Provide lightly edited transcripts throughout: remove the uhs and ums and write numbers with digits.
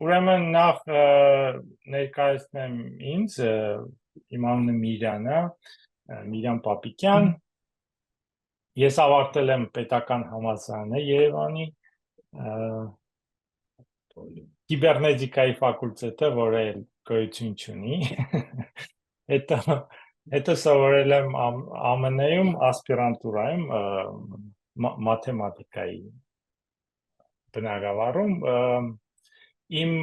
ուրեմն նախ ներկայացնեմ ինձ, իմ անունը Միրան է, Միրան Պապիկյան, ես ավարտել եմ պետական համալսարանը Երևանի, կիբեռնետիկայի ֆակուլտետը, որը գոյություն չունի, հետո սովորել եմ ԱՄՆ-ում ասպիրանտուրայում մաթեմատիկայի բնագավառում, իմ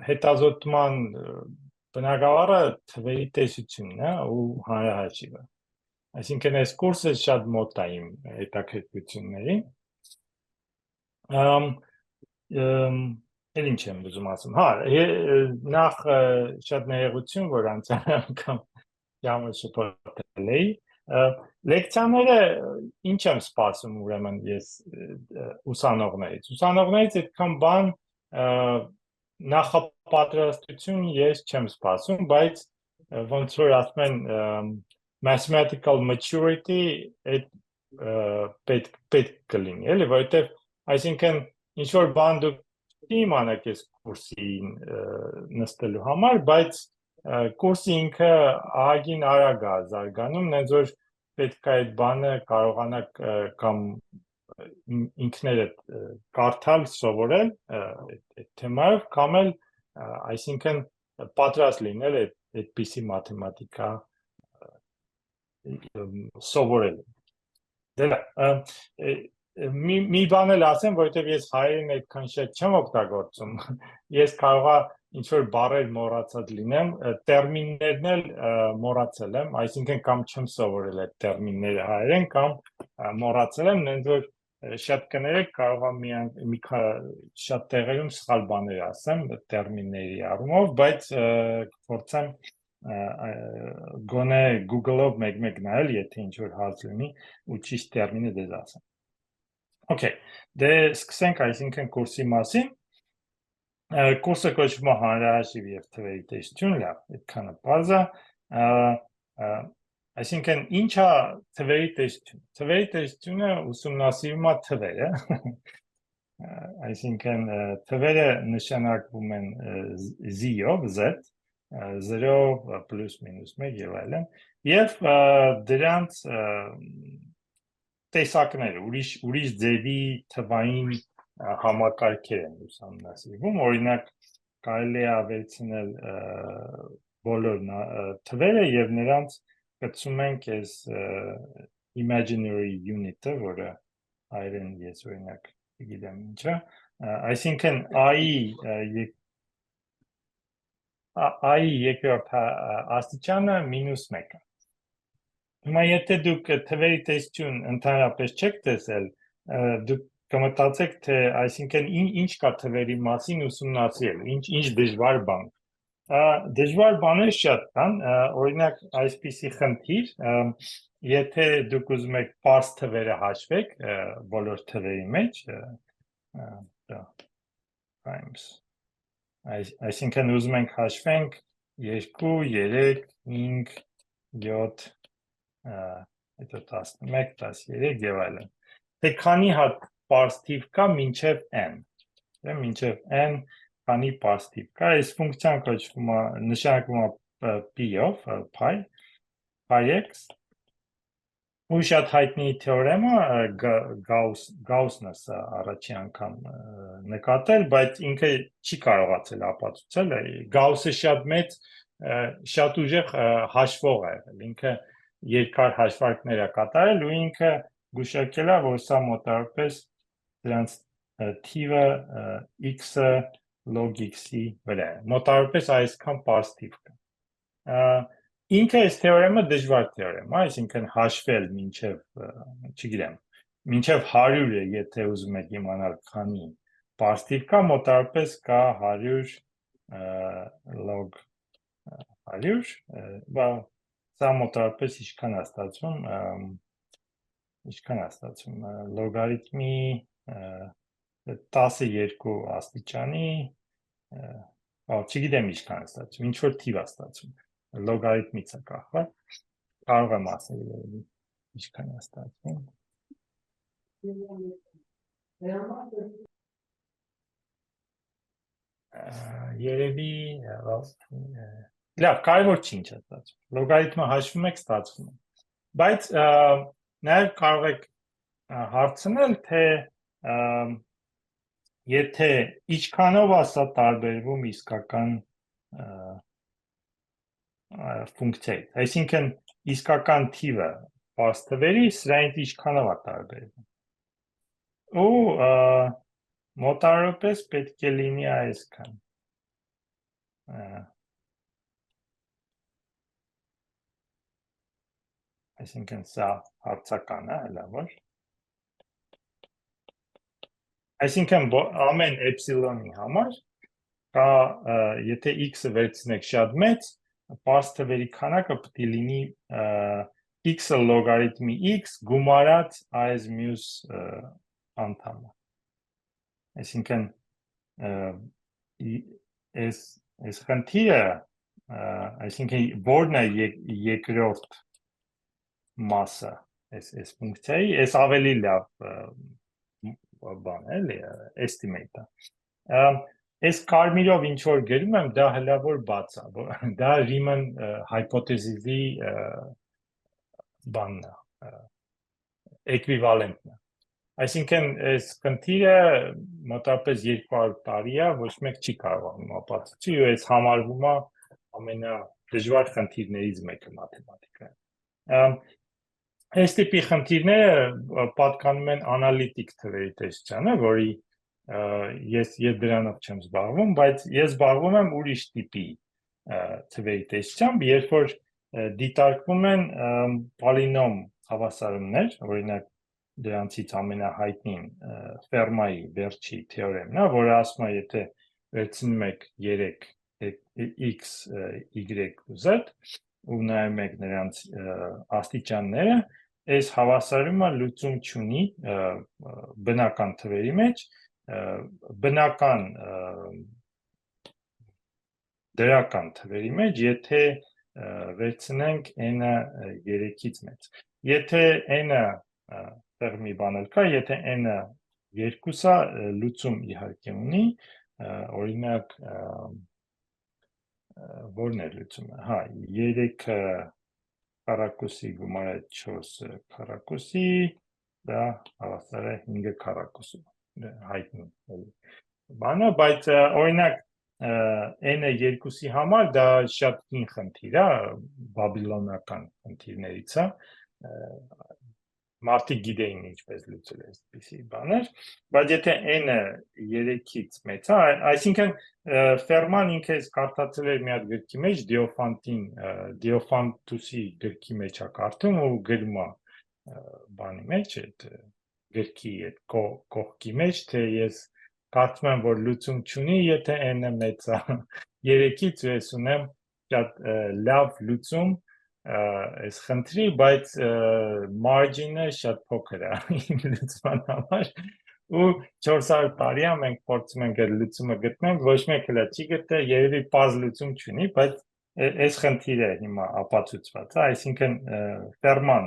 հետազոտման բնագավառը թվերի տեսությունն է ու հանրահաշիվը, այսինքն այս կուրսը շատ մոտ է իմ հետաքրքրություններին, էլ ինչ եմ ուզում ասում, նախ շատ ներողություն, որ անցյալ անգամ ժամը շփոթել էի, լեկցիաները ինչ եմ սպասում ուրեմն ես ուսանողներից այդքան բան նախապատրաստություն ես չեմ սպասում, բայց ոնց որ ասում են mathematical maturity պետք կլինի, էլի, որովհետև այսինքն ինչ որ բան դուք իմանաք այս կուրսին նստելու համար, բայց կուրսի ինքը ահագին արագ է զարգանում, նենց որ պետք է այդ բանը կարողանաք կամ ինքներդ կարդալ, սովորել այդ թեմայով, կամ էլ այսինքն պատրաստ լինել այդպիսի մաթեմատիկա սովորելու։ Մի բան էլ ասեմ, որովհետև ես հայերեն այդքան շատ չեմ օգտագործում, ես կարողա ինչ-որ բառեր մոռացած լինեմ, տերմիններն էլ մոռացել եմ, այսինքն կամ չեմ սովորել այդ տերմինները հայերեն, կամ մոռացել եմ, նենց որ շատ կներեք կարող է շատ տեղերում սխալ բաներ ասեմ տերմինների առումով, բայց փորձեմ գոնե Google-ով մեկ-մեկ նայել, եթե ինչ-որ հարց լինի ու ճիշտ տերմինը դες ասեմ։ Okay, դե սկսենք այսինքն կուրսի մասին, կուրսը կոչվում է հանրահաշիվ և թվերի տեսություն, լավ, այդքանը պարզ է, այսինքն ինչ է թվերի տեսություն, թվերի տեսությունը ուսումնասիրում է թվերը, այսինքն թվերը նշանակվում են Z-ով, Z, 0, պլյուս, մինուս 1 և այլն, և դրանց տեսակները, ուրիշ ձևի թվային համակարգեր են ուսումնասիրվում, օրինակ կարելի է վերցնել բոլոր թվերը և նրանց կցում ենք այս imaginary unit-ը, որը հայերեն ես օրինակ գիտեմ ինչ է, այսինքն i-ի երկրորդ աստիճանը մինուս 1 է։ Հիմա եթե դուք թվերի տեսություն ընդհանրապես չեք տեսել, դուք կմտածեք, թե այսինքն ինչ կա թվերի մասին ուսումնասիրել, ինչ դժվար բան։ Դժվար բաներ շատ կան, օրինակ այսպիսի խնդիր, եթե դուք ուզում եք պարզ թվերը հաշվեք բոլոր թվերի մեջ, այսինքն ուզում ենք հաշվենք 2, 3, 5, 7, հետո 11, 13 և այլն։ Թե քանի հատ պարզ թիվ կա մինչև n, մինչև n քանի պարզ թիվ կա, այս ֆունկցիան նշանակվում է p-ով, πx, ու շատ հայտնի թեորեմը Գաուսն է առաջի անգամ նկատել, բայց ինքը չի կարողացել ապացուցել, Գաուսը շատ մեծ, շատ ուժեղ հաշվող է եղել, ինքը երկար հաշվարկներ է կատարել ու ինքը գուշակել է, որ սա մոտավորապես դրանց թիվը x-ը log x-ի վրա է, մոտավորապես այսքան պարզ թիվ կա։ Ինքը այս թեորեմը դժվար թեորեմ է, այսինքն հաշվել մինչև, չգիտեմ, մինչև 100-ը, եթե ուզում եք իմանալ քանի պարզ թիվ կա, մոտավորապես կա 100 log 100, սա մոտավորապես ինչքան է ստացվում, լոգարիթմի 12 աստիճանի, չգիտեմ ինչքան է ստացվում, ինչ-որ թիվ է ստացվում, լոգարիթմից է կախված, կարող եմ ասել ինչքան է ստացվում։ Երևի լավ, կարևոր չի ինչ է ստացվում։ Լոգարիթմը հաշվում եք, ստացվում է։ Բայց նաև կարող եք հարցնել, թե եթե ինչքանով է սա տարբերվում իսկական ֆունկցիայից, այսինքն իսկական թիվը պարզ թվերի սրանից ինչքանով է տարբերվում։ Ու մոտավորապես պետք է լինի այսքան։ Այսինքն սա հարցական է, հələ որ։ Այսինքն ամեն էպսիլոնի համար կա, եթե x-ը վերցնեք շատ մեծ, պարզ թվերի քանակը պետք է լինի x-ը լոգարիթմի x գումարած այս մյուս անդամը։ Այսինքն այս խնդիրը, այսինքն որն է երկրորդ մասը այս ֆունկցիայի, այս ավելի լավ բան է, էլի, estimate-ը։ Այս կարմիրով ինչ որ գրում եմ, դա հələ որ բաց է, դա Riemann hypothesis-ի բանն է, էկվիվալենտն է։ Այսինքն այս խնդիրը մոտավորապես 200 տարի է, ոչ մեկ չի կարողանում ապացուցի, ու այս համարվում է ամենադժվար խնդիրներից մեկը մաթեմատիկայում։ Այս տիպի խնդիրները պատկանում են անալիտիկ թվերի տեսությանը, որի ես դրանով չեմ զբաղվում, բայց ես զբաղվում եմ ուրիշ տիպի թվերի տեսությամբ, երբ որ դիտարկվում են պոլինոմ հավասարումներ, օրինակ դրանցից ամենահայտնին Ֆերմայի վերջի թեորեմն է, որը ասում է, եթե վերցնում եք 3 x, y ու z ու նայում եք նրանց աստիճանները, այս հավասարումը լուծում չունի բնական թվերի մեջ, բնական դրական թվերի մեջ, եթե վերցնենք n-ը 3-ից մեծ։ Եթե n-ը մի բան էլ կա, եթե n-ը 2-ը լուծում իհարկե ունի, օրինակ որն է լուծումը, հա, 3-ը քառակուսի գումարած 4 քառակուսի, դա հավասար է 5 քառակուսի, հայտնի բանը, բայց օրինակ n-ը 2-ի համար դա շատ հին խնդիր է, բաբիլոնական խնդիրներից է, մարդիկ գիտեին ինչպես լուծել այսպիսի բաներ, բայց եթե n-ը 3-ից մեծ է, այսինքն Ֆերման ինքը կարդացել էր մի հատ գրքի մեջ, Դիոֆանտուսի գրքի մեջ է կարդում ու գրում է բանի մեջ, այդ գրքի այդ կողքի մեջ, թե ես կարծում եմ, որ լուծում չունի, եթե n-ը մեծ է 3-ից, ու ես ունեմ շատ լավ լուծում այս խնդրի, բայց margin-ը շատ փոքր է իմ լուծման համար, ու 400 տարի է մենք փորձում ենք այդ լուծումը գտնենք, ոչ մեկ էլ չի գտել, երևի պարզ լուծում չունի, բայց այս խնդիրը հիմա ապացուցված է, այսինքն Ֆերման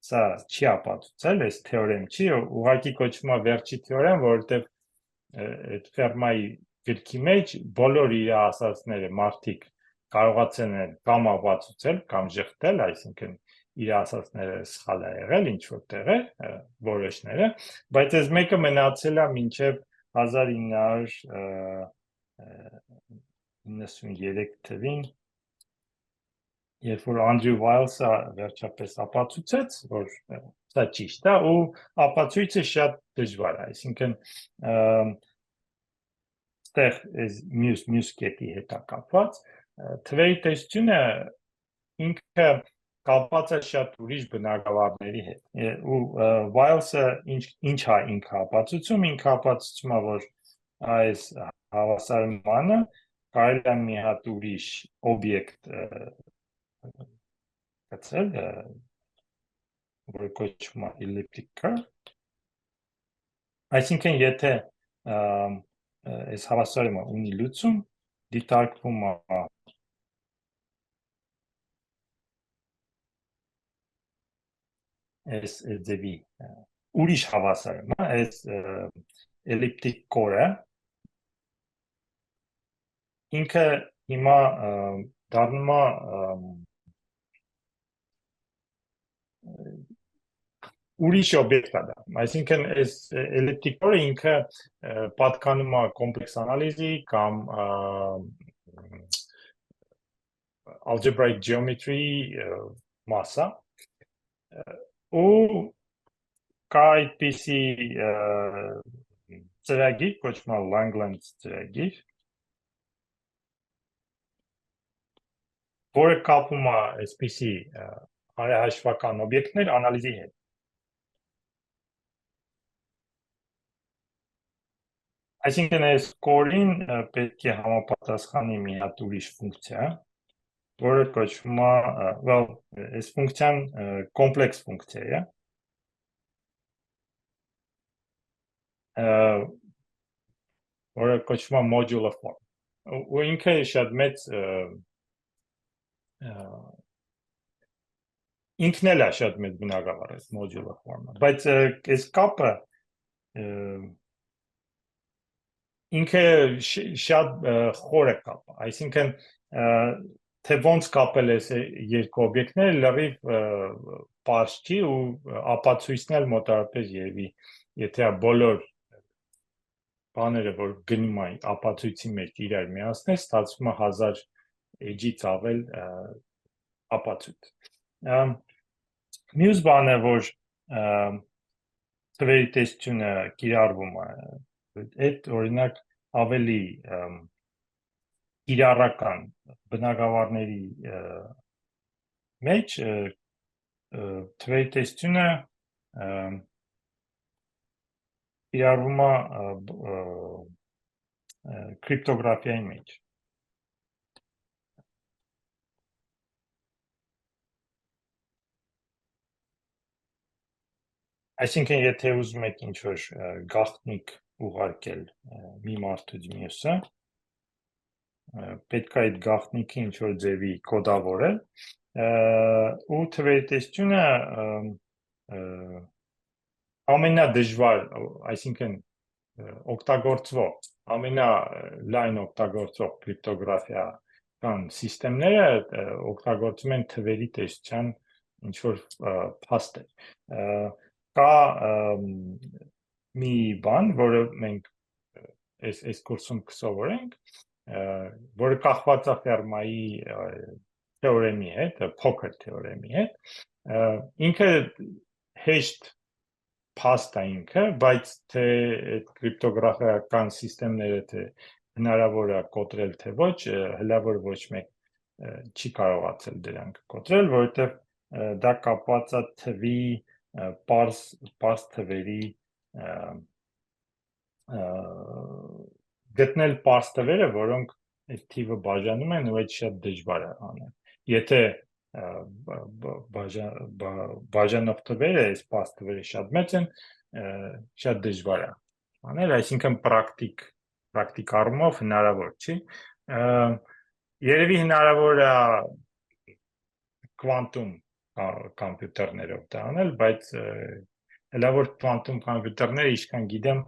սա չի ապացուցել, այս թեորեմ չի, ուղղակի կոչվում է վերջի թեորեմ, որովհետև այդ Ֆերմայի գրքի մեջ բոլոր իր ասածները մարդիկ կարողացել են կամ ապացուցել, կամ ժխտել, այսինքն իր ասածները սխալ է եղել ինչ որ տեղեր, որոշները, բայց այս մեկը մնացել է մինչև 1993 թվին, երբ որ Անդրյու Վայլսը վերջապես ապացուցեց, որ սա ճիշտ է, ու ապացույցը շատ դժվար է, այսինքն ստեղ մյուս կետի հետ է կապված, թվերի տեսությունը ինքը կապված է շատ ուրիշ բնագավառների հետ, ու Վայլսը ինչ է ինքը ապացուցում, ինքը ապացուցում է, որ այս հավասարմանը կարելի է մի հատ ուրիշ օբյեկտ գցել, որը կոչվում է elliptic curve, այսինքն եթե այս հավասարումը ունի լուծում, դիտարկվում է այս ձևի ուրիշ հավասարում, այս էլիպտիկ կորը, ինքը հիմա դառնում է ուրիշ օբյեկտ է դա։ Այսինքն այս էլիպտիկորը ինքը պատկանում է կոմպլեքս անալիզի կամ algebraic geometry մասը ու կա այդպիսի ծրագիր, կոչվում է Langlands ծրագիր, որը կապում է այսպիսի հարահաշվական օբյեկտներ անալիզի հետ։ Այսինքն այս կորին պետք է համապատասխանի մի հատ ուրիշ ֆունկցիա, որը կոչվում է, well, այս ֆունկցիան կոմպլեքս ֆունկցիա է, որը կոչվում է modular form։ Ու ինքը շատ մեծ ինքն էլ է շատ մեծ բնագավառ է modular form-ը, բայց այս կապը ինքը շատ խոր է կապը, այսինքն թե ոնց կապել այս երկու օբյեկտները լրիվ պարզ չի ու ապացույցն էլ մոտավորապես երևի, եթե բոլոր բաները, որ գնում են ապացույցի մեջ իրար միացնել, ստացվում է 1000 էջից ավել ապացույց։ Մյուս բանը, որ թվերի տեսությունը կիրառվում է, այդ օրինակ ավելի կիրառական բնագավառների մեջ թվերի տեսությունը կիրառվում է կրիպտոգրաֆիայի մեջ։ Այսինքն, եթե ուզում եք ինչ-որ գաղտնիք ուղարկել մի մարդուց մյուսը, պետք է այդ գաղտնիքը ինչ-որ ձևի կոդավորել, ու թվերի տեսությունը ամենադժվար, այսինքն օգտագործվող, ամենալայն օգտագործվող կրիպտոգրաֆիական սիստեմները օգտագործում են թվերի տեսության ինչ-որ փաստեր։ Կա մի բան, որը մենք այս կուրսում կսովորենք, որը կախված է Ֆերմայի թեորեմի հետ, փոքր թեորեմի հետ, ինքը հեշտ փաստ է ինքը, բայց թե այդ կրիպտոգրաֆիական սիստեմները թե հնարավոր է կոտրել թե ոչ, հնարավոր ոչ մեկ չի կարողացել դրանք կոտրել, որովհետև դա կապված է թվի պարզ թվերի գտնել պարզ թվերը, որոնք այդ թիվը բաժանում են ու այդ շատ դժվար է անել։ Եթե բաժանող թվերը, այս պարզ թվերը շատ մեծ են, շատ դժվար է անել, այսինքն պրակտիկ առումով հնարավոր չի։ Երևի հնարավոր է կվանտում կոմպյուտերներով դա անել, բայց հնարավոր կվանտում կոմպյուտերները, ինչքան գիտեմ,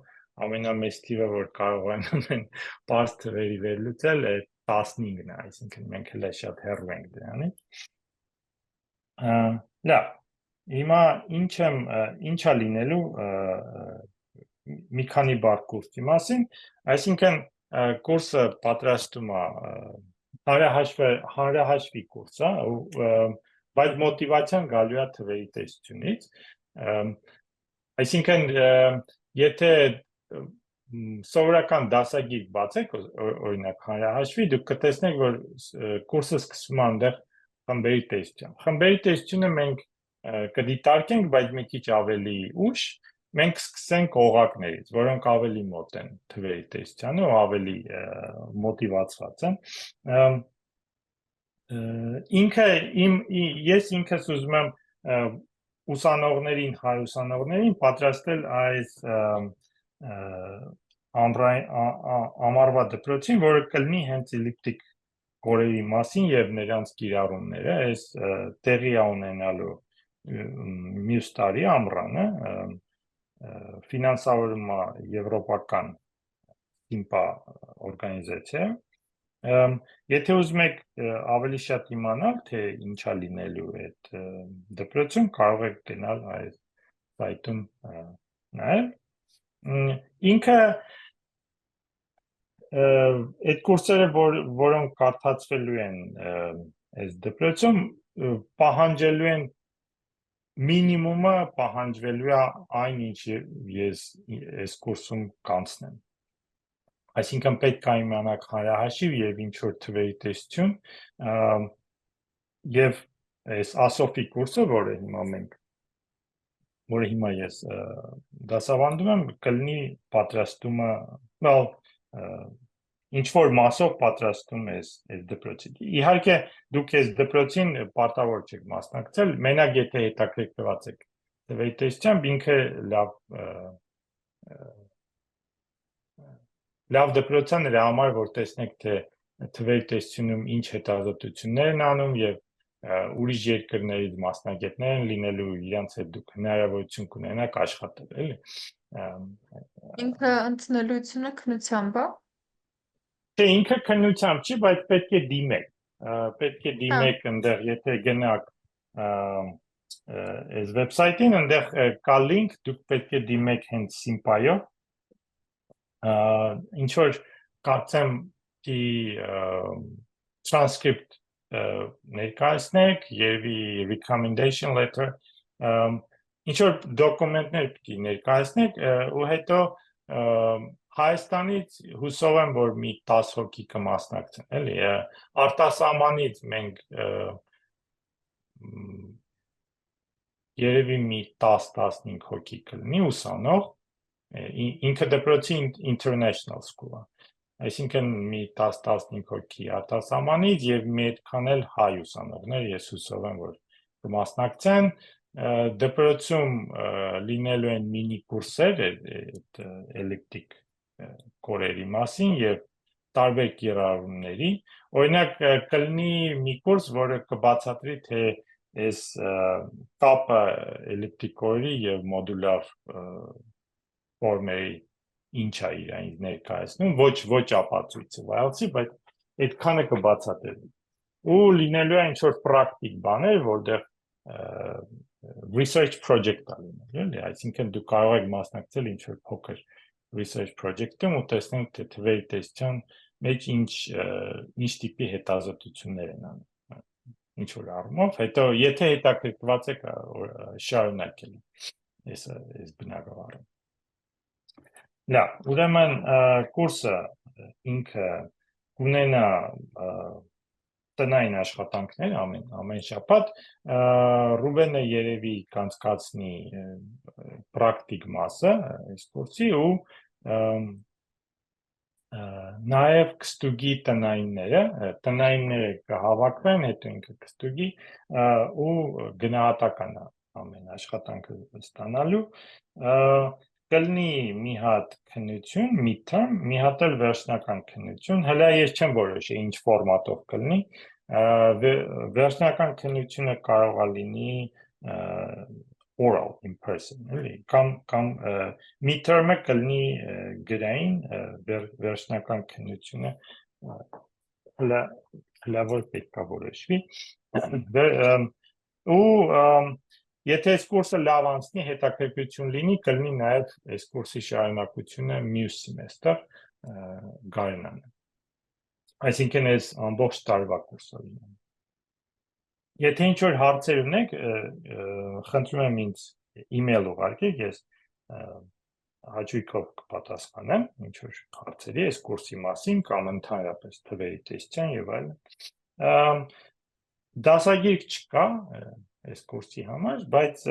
ամենամեծ թիվը, որ կարող են ամեն պարզ թվերի վերլուծել, 15-ն է, այսինքն մենք հենց շատ հեռու ենք դրանից։ Լավ, հիմա ինչ է լինելու մի քանի բառ կուրսի մասին, այսինքն կուրսը պատրաստում է հանրահաշվի կուրս է, բայց մոտիվացիան գալու է թվերի տեսությունից, այսինքն եթե սովորական դասագիր բացեք, օրինակ հանրահաշվի, դուք կտեսնեք, որ կուրսը սկսվում է այնտեղ խմբերի տեսությամբ։ Խմբերի տեսությունը մենք կդիտարկենք, բայց մի քիչ ավելի ուշ, մենք սկսենք օղակներից, որոնք ավելի մոտ են թվերի տեսությանը ու ավելի մոտիվացված են։ Ես ինքս ուզում եմ ուսանողներին պատրաստել այս ամառվա դպրոցին, որը կլինի հենց էլիպտիկ կորերի մասին եւ նրանց կիրառումները, այս տեղի է ունենալու մյուս տարի ամռանը, ֆինանսավորում է եվրոպական ՍԻՄՊԱ օրգանիզացիա, Եթե ուզում եք ավելի շատ իմանալ, թե ինչա լինելու այդ դպրոցում, կարող եք գնալ այս սայթում նայել։ Ինքը այդ կուրսերը, որոնք կարդացվելու են այս դպրոցում, պահանջելու են մինիմումը պահանջվելու է այն, ինչ ես այս կուրսում կանցնեմ։ Այսինքն պետք է իմանաք հանրահաշիվ եւ ինչ որ թվերի տեսություն, եւ այս ASOP-ի կուրսը, որը հիմա ես դասավանդում եմ, կլինի պատրաստումը, ինչ որ մասով պատրաստում ես այս դպրոցի։ Իհարկե, դուք այս դպրոցին պարտավոր չեք մասնակցել, մենակ եթե հետաքրքրված եք թվերի տեսությամբ, ինքը լավ դպրոց է նրա համար, որ տեսնեք, թե թվերի տեսությունում ինչ հետազոտություններ են անում եւ ուրիշ երկրներից մասնագետներ են լինելու, իրանց հետ դուք հնարավորություն կունենաք աշխատել, էլի։ Ինքը ընդունելությունը քննությամբ է։ Թե ինքը քննությամբ չի, բայց պետք է դիմեք։ Պետք է դիմեք այնտեղ, եթե գնաք այս վեբսայթին, այնտեղ կա link, դուք պետք է դիմեք հենց Simpa-յով։ Ինչ որ կարծեմ ի transcript ներկայացնեք եւ recommendation letter ինչ որ դոկումենտներ պիտի ներկայացնեք ու հետո Հայաստանից հուսով եմ որ մի 10 հոգի կմասնակցեն էլի արտասահմանից մենք երևի մի 10-15 հոգի կլինի ուսանող ինքը դպրոցի international school-ը այսինքն մի 10-15 հոգի արտասահմանից եւ մի այդքան էլ հայ ուսանողներ ես հուսով եմ որ կմասնակցեն դպրոցում լինելու են մինի կուրսեր էլեկտրիկ կորերի մասին եւ տարբեր կիրառումների օրինակ կլինի մի կուրս որը կբացատրի թե այս կապը էլեկտրիկ կորերի եւ մոդուլար ֆորմերի ինչ է իրենից ներկայացնում ոչ ապացույցը վայելցի բայց այդքանը կբացատրի ու լինելու է ինչ որ պրակտիկ բաներ որտեղ research project է լինելու այսինքն դուք կարող եք մասնակցել ինչ որ փոքր research project-ում ու տեսնել թե թվերի տեսության մեջ ինչ տիպի հետազոտություններ են անում ինչ որ առումով հետո եթե հետաքրքրված եք շարունակել այս բնագավառը Լավ ուրեմն կուրսը ինքը կունենա տնային աշխատանքներ ամեն շաբաթ Ռուբենը երևի կանցկացնի պրակտիկ մասը այս կուրսի ու նաև կստուգի տնայինները կհավաքվեն, հետո ինքը կստուգի ու գնահատական ամեն աշխատանքը ստանալու կլինի մի հատ քննություն, midterm, մի հատ էլ վերջնական քննություն, հələ ես չեմ որոշել ինչ ֆորմատով կլինի, վերջնական քննությունը կարող է լինի oral in person, էլի, կամ midterm-ը կլինի գրային, վերջնական քննությունը հələ որ պետք է որոշվի, ու Եթե այս կուրսը լավ անցնի, հետաքրքրություն լինի, կլինի նաև այս կուրսի շարունակությունը մյուս սեմեստր գարնանը։ Այսինքն այս ամբողջ տարվա կուրսը լինի։ Եթե ինչ որ հարցեր ունեք, խնդրում եմ ինձ email ուղարկեք, ես հաճույքով կպատասխանեմ ինչ որ հարցերի այս կուրսի մասին կամ ընդհանրապես թվերի տեսության եւ այլն։ Դասագիրք չկա այս կուրսի համար, բայց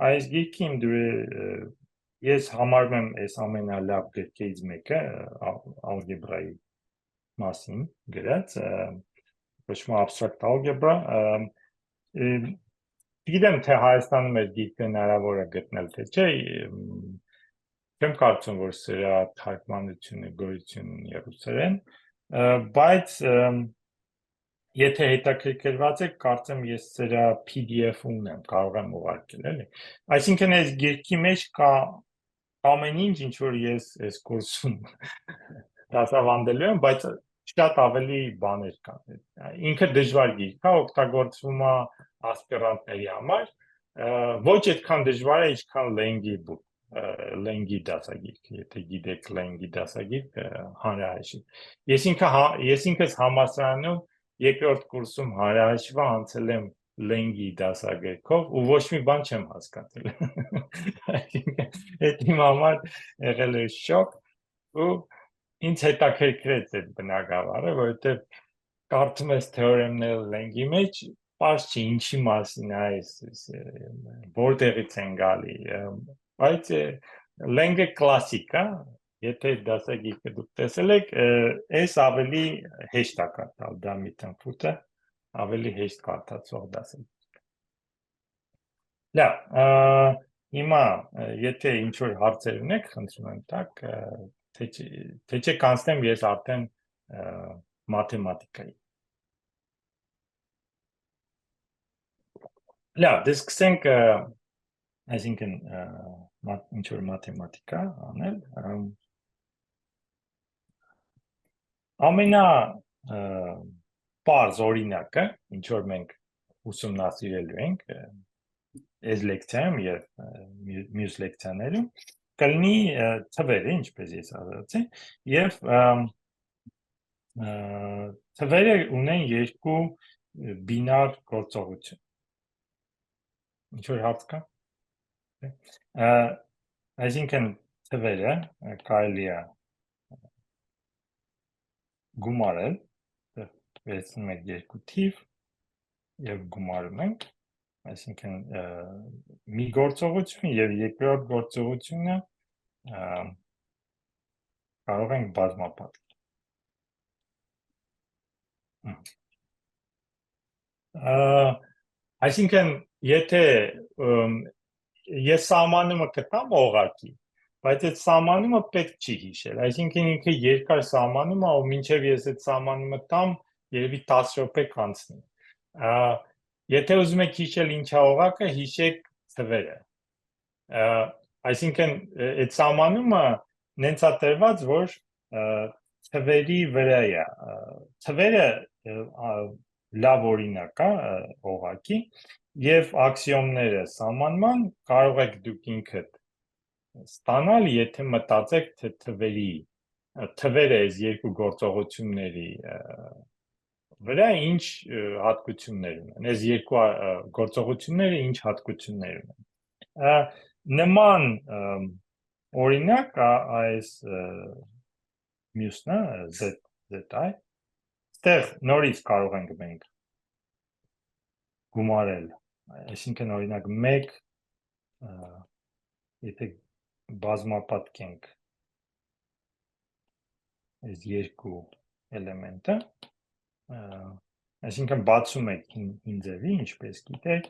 այս գիրքի ես համարում եմ այս ամենալավ գրքերից մեկը ալգեբրայի մասին գրած, կոչվում է abstract algebra, գիտեմ թե Հայաստանում այդ գիրքը հնարավոր է գտնել, թե չէ, չեմ կարծում, որ սրա թարգմանությունը գոյություն ունի ռուսերեն, բայց Եթե հետաքրքրված եք, կարծեմ ես սրա PDF ունեմ, կարող եմ ուղարկել, էլի։ Այսինքն այս գիրքի մեջ կա ամեն ինչ որ ես այս կուրսում դասավանդելու եմ, բայց շատ ավելի բաներ կան։ Ինքը դժվար գիրք է, օգտագործվում է ասպիրանտների համար, ոչ այդքան դժվար է, ինչքան Lang-ի դասագիրք, եթե գիտեք Lang-ի դասագիրք, հանրահաշիվ։ Ես ինքս համալսարանում երկրորդ կուրսում հանրահաշիվը անցել եմ Lang-ի դասագրքով ու ոչ մի բան չեմ հասկացել։ Այդ իմ համար եղել է շոկ ու ինձ հետաքրքրեց այդ բնագավառը, որովհետև կարդում ես թեորեմները Lang-ի մեջ, պարզ չի ինչի մասին է, որտեղից են գալի, բայց Lang-ը կլասիկ է, եթե դասագիրքը դուք տեսել եք, այս ավելի հեշտ է կարդալ, դա մի տնկուտը, ավելի հեշտ կարդացող դասագիրք։ Լավ, հիմա եթե ինչ-որ հարցեր ունեք, խնդրում եմ տակ, թե չէ կանցնեմ ես արդեն մաթեմատիկայի։ Լավ, դե սկսենք, այսինքն ինչ-որ մաթեմատիկա անել, ամենա պարզ օրինակը, ինչ որ մենք ուսումնասիրելու ենք այս լեկցիայում եւ մյուս լեկցիաներում, կլինի թվերը, ինչպես ես ասացի, եւ թվերը ունեն երկու բինար գործողություն։ Ինչ որ հարց կա։ Այսինքն թվերը կարելի է գումարել, վերցնում ենք երկու թիվ եւ գումարում ենք, այսինքն մի գործողություն եւ երկրորդ գործողությունը կարող ենք բազմապատկել։ Այսինքն եթե ես սահմանումը կտամ օղակի, բայց այդ սահմանումը պետք չի հիշել, այսինքն ինքը երկար սահմանում է, ու մինչև ես այդ սահմանումը տամ, երևի 10 րոպե կանցնի։ Եթե ուզում եք հիշել ինչ է օղակը, հիշեք թվերը։ Այսինքն այդ սահմանումը նենց է տրված, որ թվերի վրա է։ Թվերը լավ օրինակ է օղակի եւ աքսիոմները սահմանման կարող եք դուք ինքդ ստանալ, եթե մտածեք թե թվերը այս երկու գործողությունների վրա ինչ հատկություններ ունեն, այս երկու գործողությունները ինչ հատկություններ ունեն։ Նման օրինակ այս մյուսն է, ZI, այստեղ նորից կարող ենք մենք գումարել, այսինքն օրինակ 1, եթե բազմապատկենք այս երկու էլեմենտը, այսինքն բացում եք հին ձևի, ինչպես գիտեք,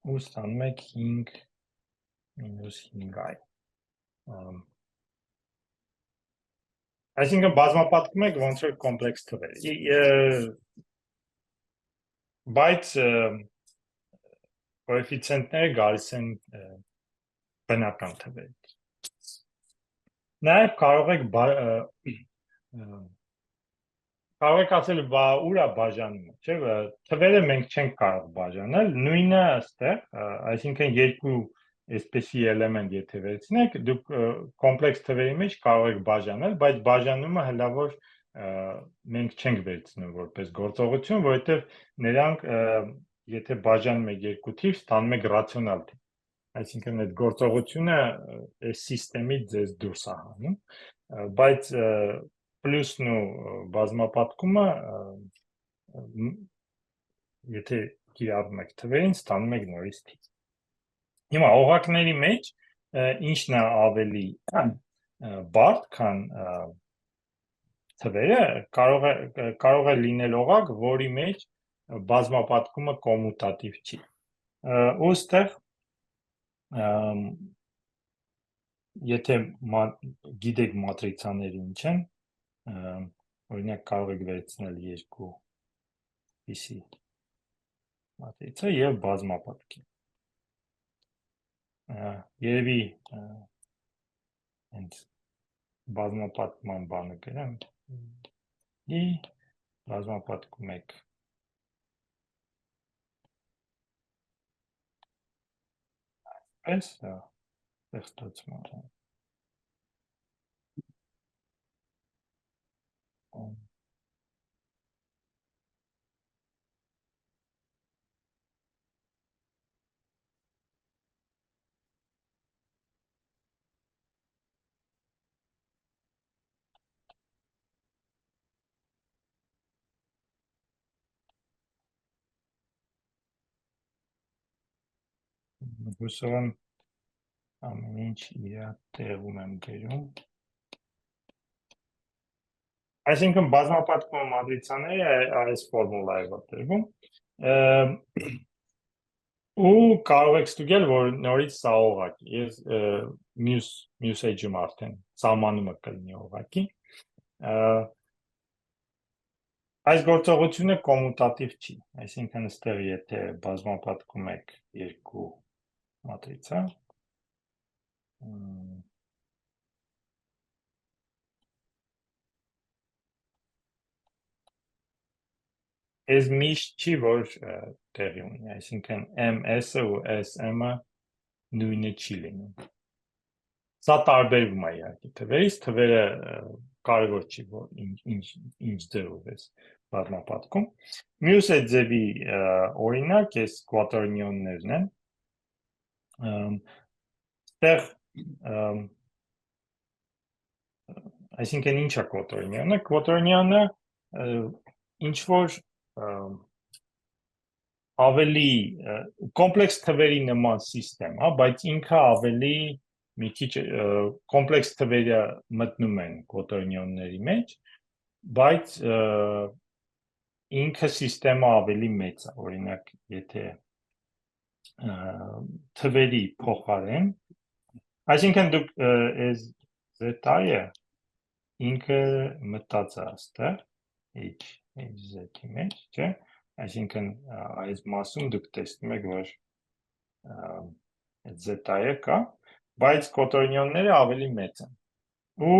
ու ստանում եք 5 մինուս 5i։ Այսինքն բազմապատկում եք ոնց որ կոմպլեքս թվեր։ Բայց կոեֆիցիենտները գալիս են բնական թվերից։ Նաև կարող եք ասել, ուր է բաժանումը, չէ՞, թվերը մենք չենք կարող բաժանել, նույնը այստեղ, այսինքն երկու այսպեսի էլեմենտ եթե վերցնեք, դուք կոմպլեքս թվերի մեջ կարող եք բաժանել, բայց բաժանումը հլա որ մենք չենք վերցնում որպես գործողություն, որովհետև նրանք եթե բաժանում եք երկու թիվ, ստանում եք ռացիոնալ թիվ։ Այսինքն այդ գործողությունը այս սիստեմից ձեզ դուրս է հանում, բայց պլյուսն ու բազմապատկումը եթե կիրառում եք թվերին, ստանում եք նորից թիվ։ Հիմա օղակների մեջ ինչն է ավելի բարդ, քան թվերը, կարող է լինել օղակ, որի մեջ բազմապատկումը կոմուտատիվ չի։ Ոստեղ եթե գիտեք մատրիցաները ինչ են, օրինակ կարող եք վերցնել երկու PC մատրիցա եւ բազմապատկել։ Երևի հենց բազմապատկման բանը գրեմ ի բազմապատկում եք այս ստեղծման հուսով եմ ամեն ինչ իր տեղում եմ գրում այսինքն բազմապատկման մատրիցաները այս ֆորմուլայով տրվում ու կարող եք ստուգել որ նորից սա օղակ ես մյուս էջում արդեն սահմանումը կլինի օղակի այս գործողությունը կոմուտատիվ չի այսինքն այստեղ եթե բազմապատկում եք երկու մատրիցա Այս միշտ չի, որ տեղի ունի, այսինքն MS-ը ու SM-ը նույնը չի լինում։ Սա տարբերվում է իհարկե թվերից, թվերը կարևոր չի, որ ինչ ձևով ես բազմապատկում։ Մյուս այդ ձևի օրինակ այս կվատերնիոններն են։ Այստեղ այսինքն ինչ է կվատերնիոնը։ Կվատերնիոնը ինչ որ ավելի կոմպլեքս թվերի նման սիստեմ, հա, բայց ինքը ավելի մի քիչ կոմպլեքս թվերը մտնում են կվատերնիոնների մեջ, բայց ինքը սիստեմը ավելի մեծ է, օրինակ, եթե թվերի փոխարեն, այսինքն դուք այս Z-ը ինքը մտած է այստեղ, Z-ի մեջ, չէ՞, այսինքն այս մասում դուք տեսնում եք, որ Z-ը կա, բայց կոտորնիոնները ավելի մեծ են։ Ու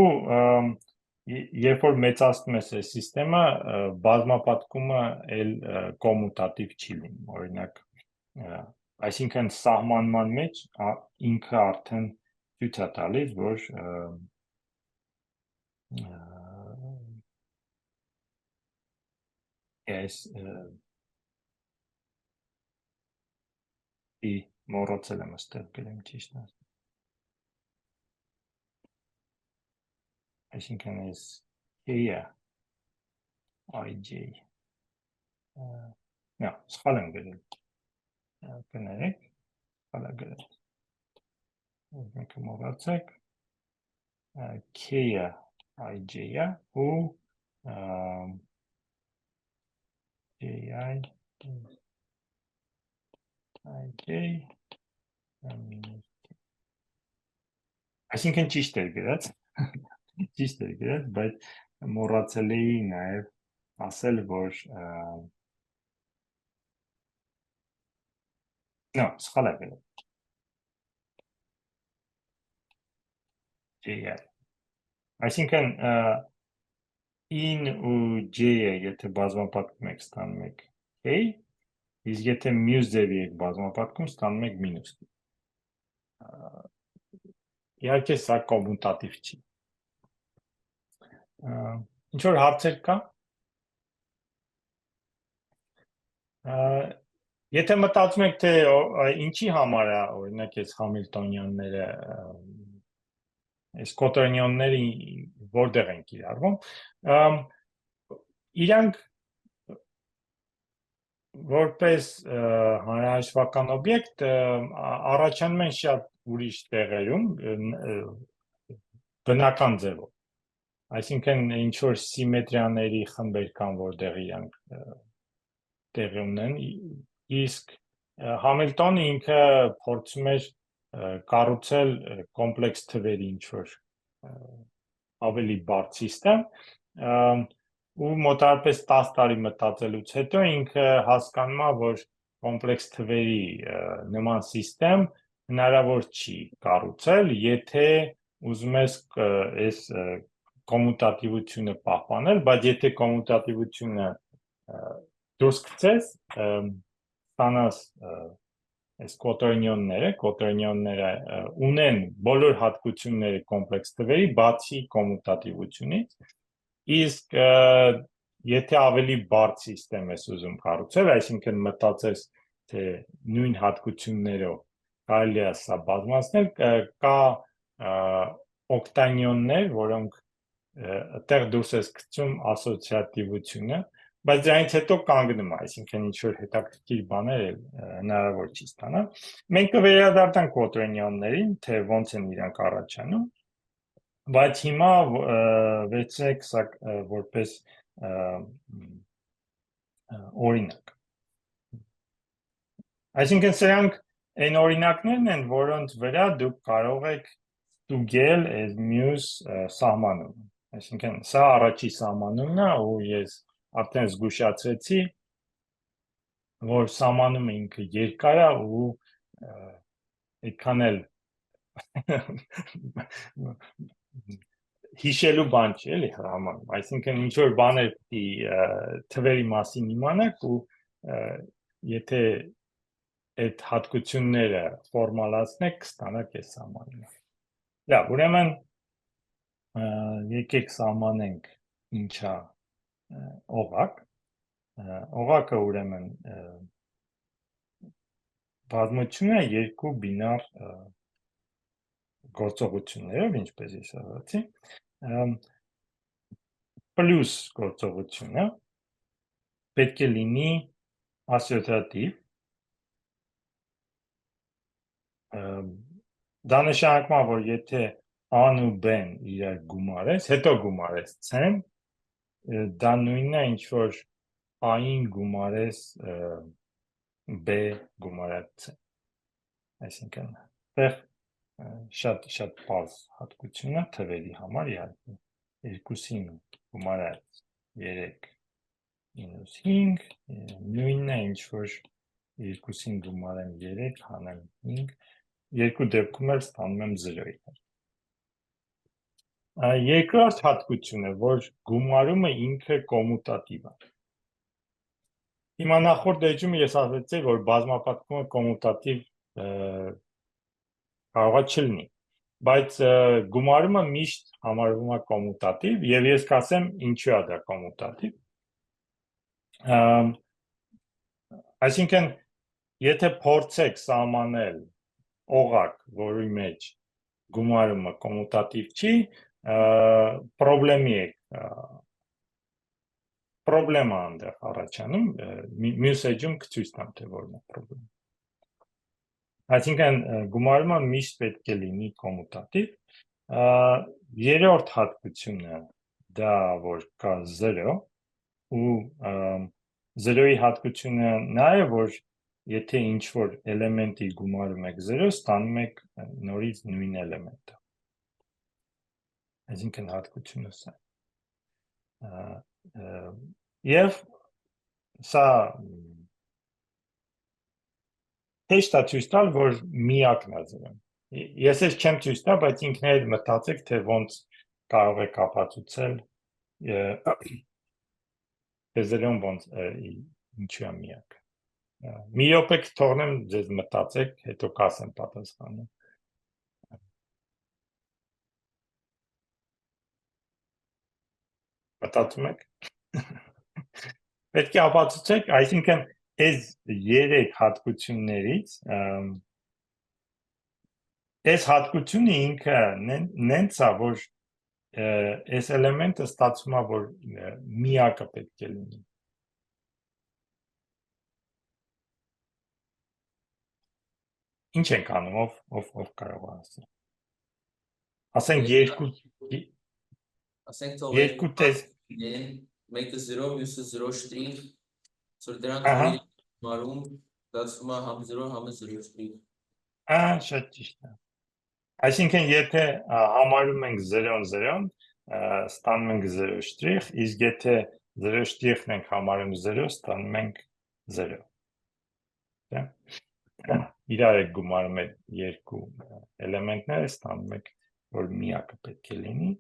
երբ որ մեծացնում ես այս սիստեմը, բազմապատկումը էլ կոմուտատիվ չի լինում, օրինակ, այսինքն սահմանման մեջ ինքը արդեն ցույց է տալիս, որ այս մոռացել եմ այստեղ գրեմ ճիշտ է։ Այսինքն այս K-ը IJ Նա, սխալ եմ գրել։ Կներեք, սխալ եմ գրել։ Մեկը մոռացեք։ K-ը IJ-ը ու JI IJ Այսինքն ճիշտ էր գրած, ճիշտ էր գրած, բայց մոռացել էի նաև ասել, որ Նա, սխալ եմ գրել։ JI Այսինքն in ու j-ը եթե բազմապատկում եք ստանում եք k, իսկ եթե մյուս ձևի եք բազմապատկում ստանում եք մինուս k։ Իհարկե սա կոմուտատիվ չի։ Ինչ որ հարցեր կա։ Եթե մտածում եք թե ինչի համար է օրինակ այս համիլտոնյանները այս կոտերնիոնները որտեղ են կիրառվում, իրանք որպես հանրահաշվական օբյեկտ առաջանում են շատ ուրիշ տեղերում բնական ձևով, այսինքն ինչ որ սիմետրիաների խմբեր կան, որտեղ իրանք տեղի ունեն, իսկ Համիլտոնը ինքը փորձում էր կառուցել կոմպլեքս թվերի ինչ-որ ավելի բարդ սիստեմ ու մոտարպես 10 տարի մտածելուց հետո ինքը հասկանում է, որ կոմպլեքս թվերի նման սիստեմ հնարավոր չի կառուցել, եթե ուզում ես այս կոմուտատիվությունը պահպանել, բայց եթե կոմուտատիվությունը դուրս գցես, ստանաս այս կոտրոնիոնները ունեն բոլոր հատկությունները կոմպլեքս թվերի, բացի կոմուտատիվությունից, իսկ եթե ավելի բարդ սիստեմ ես ուզում կառուցել, այսինքն մտածես, թե նույն հատկություններով կարելի է սա բազմացնել, կա օկտանիոններ, որոնք այդտեղ դուրս ես գցում ասոցիատիվությունը, բայց դրանից հետո կանգնում է, այսինքն ինչ-որ հետաքրքիր բաներ հնարավոր չի ստանալ։ Մենք կվերադառնանք կոտրոնիոններին, թե ոնց են իրանք առաջանում, բայց հիմա վերցրեք սա որպես օրինակ։ Այսինքն սրանք այն օրինակներն են, որոնց վրա դուք կարող եք ստուգել այս մյուս սահմանումը։ Այսինքն սա առաջի սահմանումն է, ու ես արդեն զգուշացրեցի, որ սահմանումը ինքը երկար է ու այդքան էլ հիշելու բան չի, էլի հրամանում, այսինքն ինչ-որ բաներ թվերի մասին իմանաք ու եթե այդ հատկությունները ֆորմալացնեք, կստանաք այս սահմանումը։ Լավ, ուրեմն եկեք սահմանենք ինչա օղակ։ Օղակը ուրեմն բազմությունը երկու բինար գործողություններով, ինչպես ես ասացի, պլյուս գործողությունը պետք է լինի ասոցիատիվ, դա նշանակում է, որ եթե A-ն ու B-ն իրար գումարես, հետո գումարես C-ն, դա նույնն է, ինչ որ A-ին գումարես B գումարած C։ Այսինքն, այդտեղ շատ պարզ հատկություն է թվերի համար, իհարկե 2-ին գումարած 3 մինուս 5, նույնն է, ինչ որ 2-ին գումարեմ 3, հանեմ 5, երկու դեպքում էլ ստանում եմ 0 իհարկե։ Երկրորդ հատկությունը, որ գումարումը ինքը կոմուտատիվ է։ Հիմա նախորդ էջում ես ասացի, որ բազմապատկումը կոմուտատիվ կարող է չլինի, բայց գումարումը միշտ համարվում է կոմուտատիվ եւ ես կասեմ ինչու է դա կոմուտատիվ։ Այսինքն, եթե փորձեք սահմանել օղակ, որի մեջ գումարումը կոմուտատիվ չի, պրոբլեմա այնտեղ առաջանում, մյուս էջում կցույց տամ, թե որն է պրոբլեմը։ Այսինքն գումարումը միշտ պետք է լինի կոմուտատիվ։ Երրորդ հատկությունը դա որ կա 0 ու 0-ի հատկությունը նա է, որ եթե ինչ-որ էլեմենտի գումարում եք 0, ստանում եք նորից նույն էլեմենտը։ Այսինքն հատկությունը սա։ Եվ սա հեշտ է ցույց տալ, որ միակն է 0-ն։ Ես ես չեմ ցույց տա, բայց ինքներդ մտածեք, թե ոնց կարող եք ապացուցել թե 0-ն ոնց ինչու է միակ։ Մի րոպե թողնեմ ձեզ մտածեք, հետո կասեմ պատասխանը։ Մտածում եք։ Պետք է ապացուցեք, այսինքն այս 3 հատկություններից այս հատկությունը ինքը նենց է, որ այս էլեմենտը ստացվում է, որ միակը պետք է լինի։ Ինչ ենք անում, ով կարող է ասել։ Ասենք երկու տես մեկը 0, մյուսը 0 շտրիխ, որ դրանք մարում դասվում է համ 0, համ 0 շտրիխ։ Շատ ճիշտ է։ Այսինքն եթե համարում ենք 0-ն 0-ն, ստանում ենք 0 շտրիխ, իսկ եթե 0 շտրիխն ենք համարում 0, ստանում ենք 0։ Իրար եք գումարում այդ երկու էլեմենտները, ստանում եք որ միակը պետք է լինի։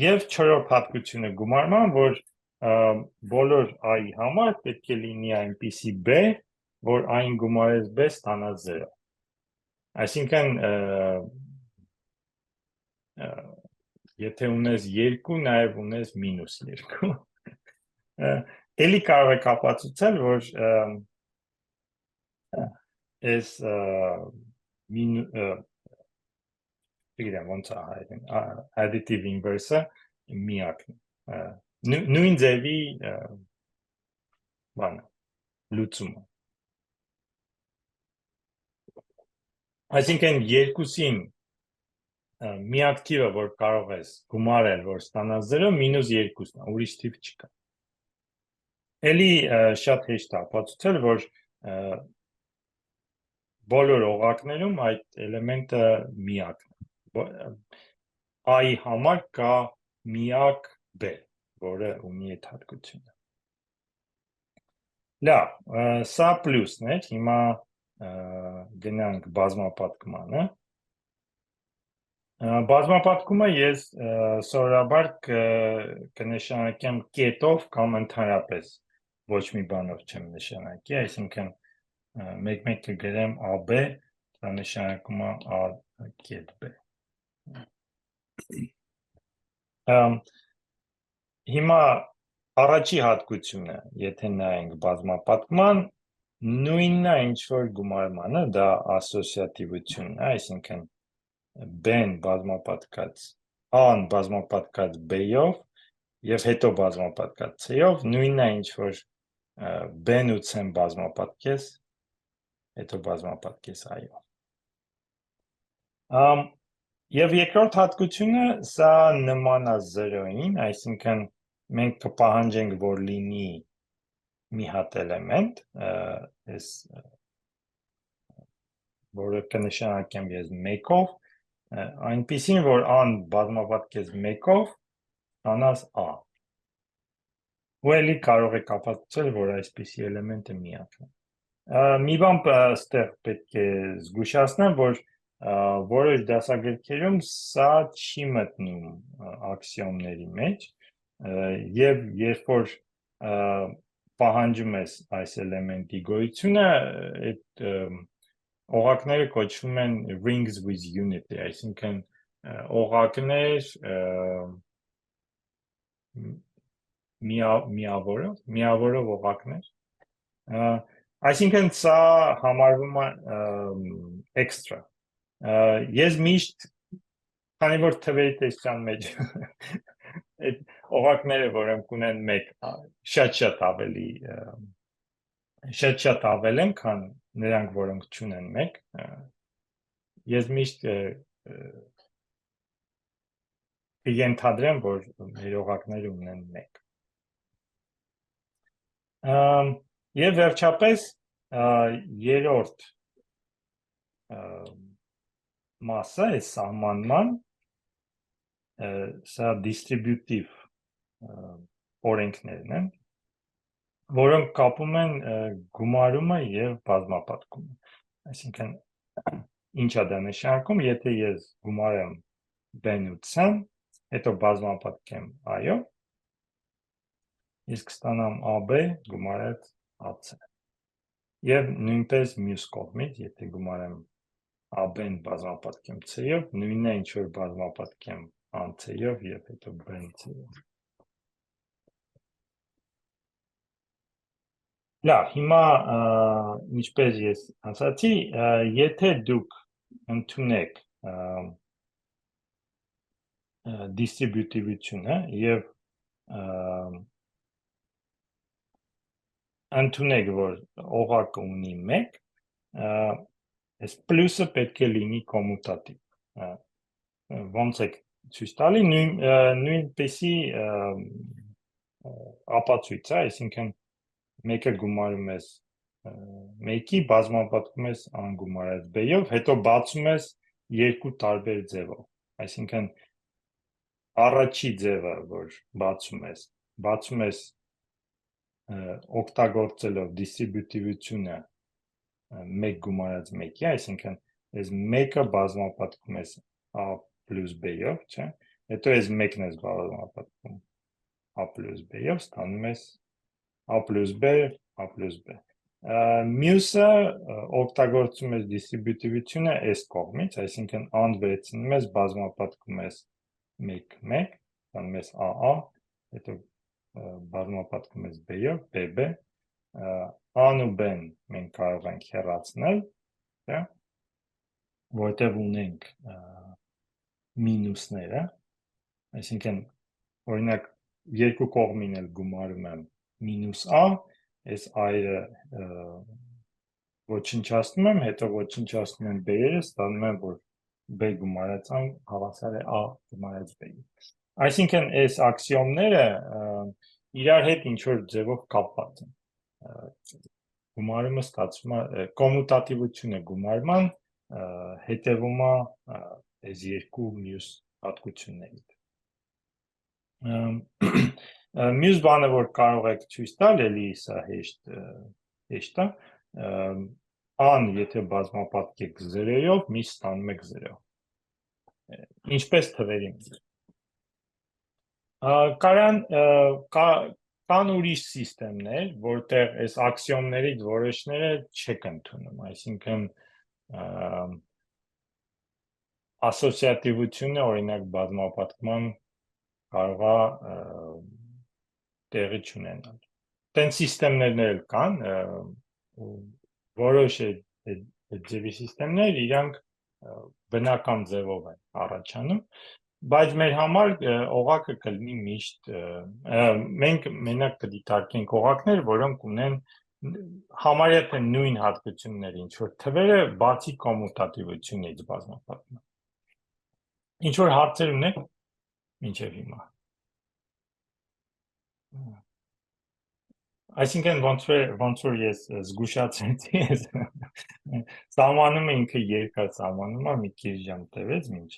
Եվ չորրորդ հատկությունը գումարման, որ բոլոր i-ի համար պետք է լինի այնպիսի b, որ i-ին գումարես b ստանաս 0։ Այսինքն եթե ունես 2, նաև ունես -2։ Էլի կարող եք ապացուցել, որ այս ոնց է հայերեն, additive inverse-ը միակն է։ Նույն ձևի բանը, լուծումը։ Այսինքն երկուսին միակ թիվը, որ կարող ես գումարել, որ ստանաս 0, -2-ն է, ուրիշ թիվ չկա։ Էլի շատ հեշտ է ապացուցել, որ բոլոր օղակներում այդ էլեմենտը միակն է։ I-ի համար կա միակ B, որը ունի այդ հատկությունը։ Լավ, սա պլյուսն էր, հիմա գնանք բազմապատկմանը։ Բազմապատկումը ես սովորաբար կնշանակեմ կետով կամ ընդհանրապես ոչ մի բանով չեմ նշանակի, այսինքն մեկ-մեկ կգրեմ AB, դա նշանակում է A կետ B։ Հիմա առաջի հատկությունը, եթե նայենք բազմապատկման, նույնն է ինչ որ գումարմանը, դա ասոցիատիվությունն է, այսինքն B-ն բազմապատկած A-ն բազմապատկած B-ով եւ հետո բազմապատկած C-ով, նույնն է ինչ որ B-ն ու C-ն բազմապատկես, հետո բազմապատկես A-ով։ Եվ երկրորդ հատկությունը սա նման է 0-ին, այսինքն մենք կպահանջենք, որ լինի մի հատ էլեմենտ, որը կնշանակեմ ես 1-ով, այնպիսին, որ A-ն բազմապատկես 1-ով, ստանաս A։ Ու էլի կարող եք ապացուցել, որ այսպիսի էլեմենտը միակն է։ Մի բան ստեղ պետք է զգուշացնեմ, որ որոշ դասագրքերում սա չի մտնում աքսիոմների մեջ, եւ երբ որ պահանջում ես այս էլեմենտի գոյությունը, այդ օղակները կոչվում են rings with unity, այսինքն օղակներ միավորով օղակներ, այսինքն սա համարվում է էքստրա։ Ես միշտ, քանի որ թվերի տեսության մեջ այդ օղակները, որոնք ունեն 1, շատ ավել են, քան նրանք, որոնք չունեն 1, ես միշտ կենթադրեմ, որ մեր օղակները ունեն 1։ Եվ վերջապես երրորդ մասը, այս սահմանման, սա դիստրիբյուտիվ օրենքներն են, որոնք կապում են գումարումը եւ բազմապատկումը։ Այսինքն ինչ է դա նշանակում, եթե ես գումարեմ B-ն ու C-ն, հետո բազմապատկեմ A-ով, ես կստանամ AB գումարած AC։ Եվ նույնպես մյուս կողմից, եթե գումարեմ AB-ն բազմապատկեմ C-ով, նույնն է ինչ որ բազմապատկեմ A-ն C-ով եւ հետո B-ն C-ով։ Լավ, հիմա ինչպես ես ասացի, եթե դուք ընդունեք դիստրիբյուտիվությունը եւ ընդունեք, որ օղակը ունի 1, այս պլյուսը պետք է լինի կոմուտատիվ։ Ոնց եք ցույց տալի, նույնպեսի ապացույց է, այսինքն մեկը գումարում ես 1-ի, բազմապատկում ես անգումարած B-ով, հետո բացում ես երկու տարբեր ձևով, այսինքն առաջի ձևը, որ բացում ես օգտագործելով դիստրիբյուտիվությունը 1 գումարած 1-ի, այսինքն այս մեկը բազմապատկում ես a plus b-ով, չէ, հետո այս մեկն ես բազմապատկում a plus b-ով, ստանում ես a plus b, a plus b։ Մյուսը օգտագործում ես դիստրիբյուտիվությունը այս կողմից, այսինքն a-ն վերցնում ես, բազմապատկում ես 1-1, ստանում ես a, հետո բազմապատկում ես b-ով, b, a-ն ու b-ն մենք կարող ենք հեռացնել, որտեղ ունենք մինուսները, այսինքն օրինակ երկու կողմին էլ գումարում եմ մինուս a, այս a-ը ոչնչացնում եմ, հետո ոչնչացնում եմ b-երը, ստանում եմ, որ b գումարած a հավասար է a գումարած b-ի։ Այսինքն այս աքսիոմները իրար հետ ինչ-որ ձևով կապված են։ Գումարումը ստացվում է, կոմուտատիվությունը գումարման հետևում է այս երկու մյուս հատկություններից։ Մյուս բանը, որ կարող եք ցույց տալ, էլի սա հեշտ է, a-ն եթե բազմապատկեք 0-ով, միշտ ստանում եք 0։ Ինչպես թվերի մեջ։ Կան ուրիշ սիստեմներ, որտեղ այս աքսիոմներից որոշները չեք ընդունում, այսինքն ասոցիատիվությունը, օրինակ բազմապատկման կարող է տեղի չունենալ։ Տենց սիստեմներն էլ կան, որոշ ձևի սիստեմներ իրանք բնական ձևով են առաջանում, բայց մեր համար օղակը կլինի միշտ, մենք մենակ կդիտարկենք օղակներ, որոնք ունեն համարյա թե նույն հատկություններ, ինչ որ թվերը բացի կոմուտատիվությունից բազմապատկման։ Ինչ որ հարցեր ունեք մինչև հիմա։ Այսինքն ոնց որ ես զգուշացրեցի, սահմանումը ինքը երկար սահմանում է, մի քիչ ժամ տևեց մինչև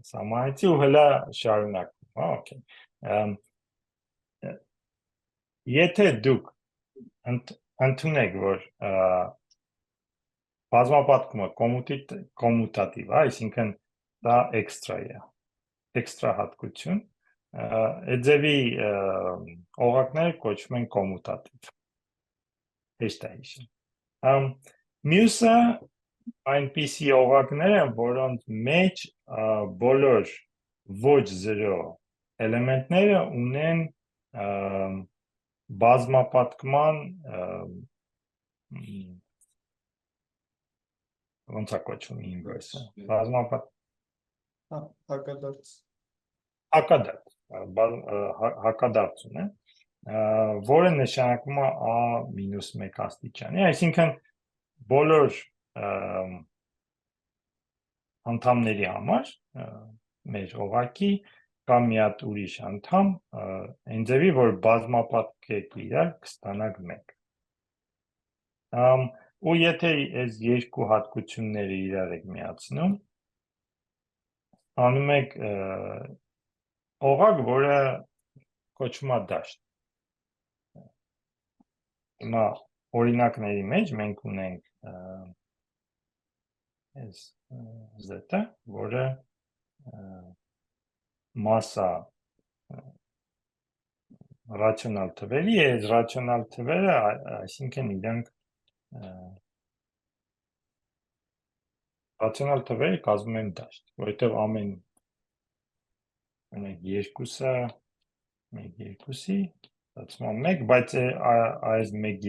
սահմանեցի ու հլա շարունակում, օքեյ։ Եթե դուք ընդունեք, որ բազմապատկումը կոմուտատիվ է, այսինքն դա էքստրա հատկություն, այդ ձևի օղակները կոչվում են կոմուտատիվ։ Հեշտ է հիշել։ Մյուսը այնպիսի օղակներ են, որոնց մեջ բոլոր ոչ 0 էլեմենտները ունեն բազմապատկման ոնց է կոչվում ինվերսը, հակադարձություն է, որը նշանակում է a-1 աստիճանի, այսինքն բոլոր անդամների համար մեր օղակի կա մի հատ ուրիշ անդամ, այն ձևի, որ բազմապատկեք իրար կստանաք 1։ Ու եթե այս երկու հատկությունները իրար եք միացնում, ստանում եք օղակ, որը կոչվում է դաշտ։ Հիմա օրինակների մեջ մենք ունենք այս z-ը, որը մասսա ռացիոնալ թվերի, այս ռացիոնալ թվերը, այսինքն իրանք ռացիոնալ թվերը կազմում են դաշտ, որովհետև ամեն երկուսը, մեկ երկուսի, ստացվում է 1, բայց այս մեկ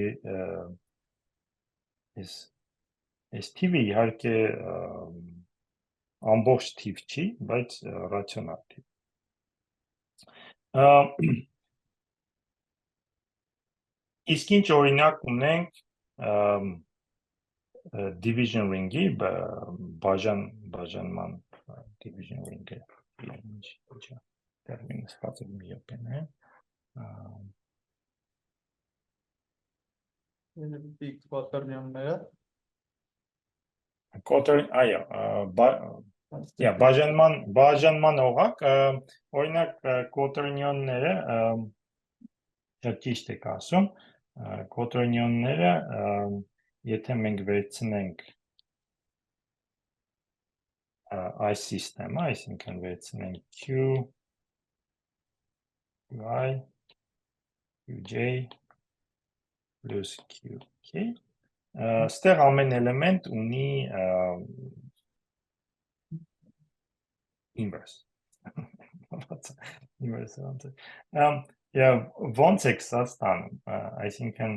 այս թիվը իհարկե ամբողջ թիվ չի, բայց ռացիոնալ թիվ։ Իսկ ինչ օրինակ ունենք division ring-ի, բաժանման division ring-ը, տերմինը սպասել մի ոպեն է, Կոտորնիոնները, այո, բաժանման օղակ, օրինակ կոտորնիոնները, ճիշտ եք ասում, կոտորնիոնները, եթե մենք վերցնենք այս սիստեմը, այսինքն վերցնենք Q, Y, QJ plus QK, ստեղ ամեն էլեմենտ ունի inverse, ոնց եք սա ստանում, այսինքն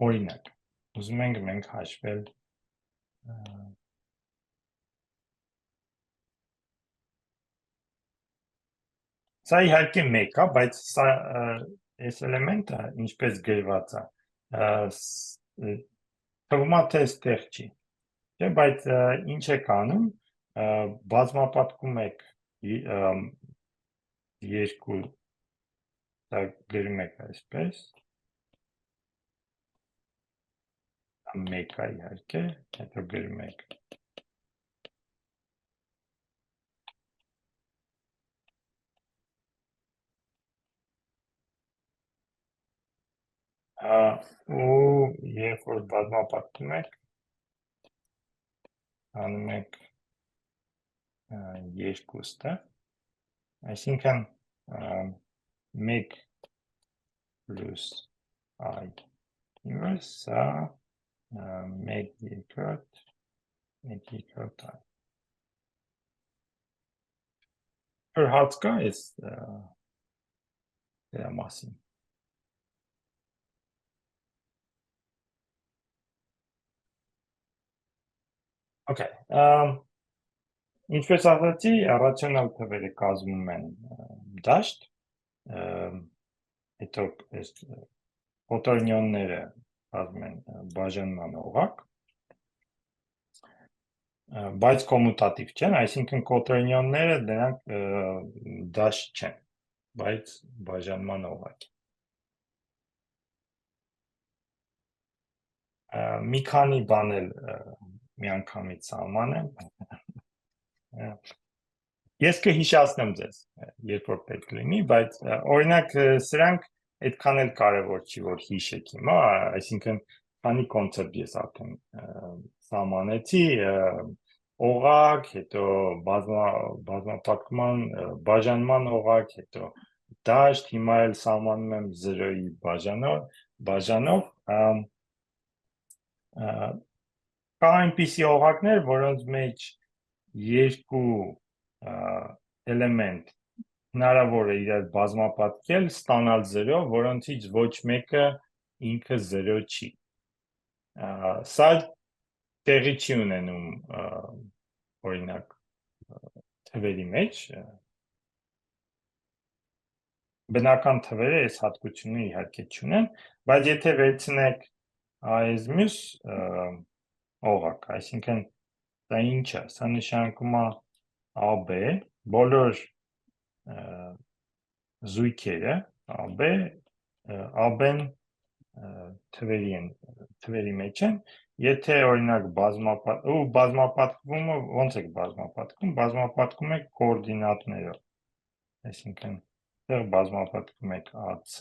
օրինակ, ուզում ենք մենք հաշվել սա իհարկե մեկ է, բայց սա այս էլեմենտը ինչպես գրված է, թվում է թե այստեղ չի, բայց ինչ եք անում, բազմապատկում եք երկու, գրում եք այսպես, մեկ է իհարկե, հետո գրում եք ու երբ որ բազմապատկում եք, անում եք երկուստը, այսինքն մեկ plus I inverse, սա մեկ երկրորդ I։ Որ հարց կա այս դրա մասին։ Okay, ինչպես ասացի, ռացիոնալ թվերը կազմում են դաշտ, հետո կոտորնյոնները կազմում են բաժանման օղակ, բայց կոմուտատիվ չեն, այսինքն կոտորնյոնները դրանք դաշտ չեն, բայց բաժանման օղակ։ Մի քանի բան էլ միանգամից սահմանեմ։ Ես կհիշացնեմ ձեզ, երբ որ պետք լինի, բայց օրինակ սրանք այդքան էլ կարևոր չի, որ հիշեք հիմա, այսինքն քանի կոնցեպտ ես արդեն սահմանեցի, օղակ, հետո բազմապատկման բաժանման օղակ, հետո դաշտ, հիմա էլ սահմանում եմ 0-ի բաժանով, կա այնպիսի օղակներ, որոնց մեջ երկու էլեմենտ հնարավոր է իրար բազմապատկել, ստանալ 0, որոնցից ոչ մեկը ինքը 0 չի։ Սա տեղի չի ունենում օրինակ թվերի մեջ, բնական թվերը այս հատկությունը իհարկե չունեն, բայց եթե վերցնեք այս մյուս օղակ, այսինքն դա ինչ է, սա նշանակում է AB, բոլոր զույգերը, AB-ն թվերի մեջ են, եթե օրինակ բազմապատկումը, ոնց եք բազմապատկում, բազմապատկում եք կոորդինատներով, այսինքն բազմապատկում եք AC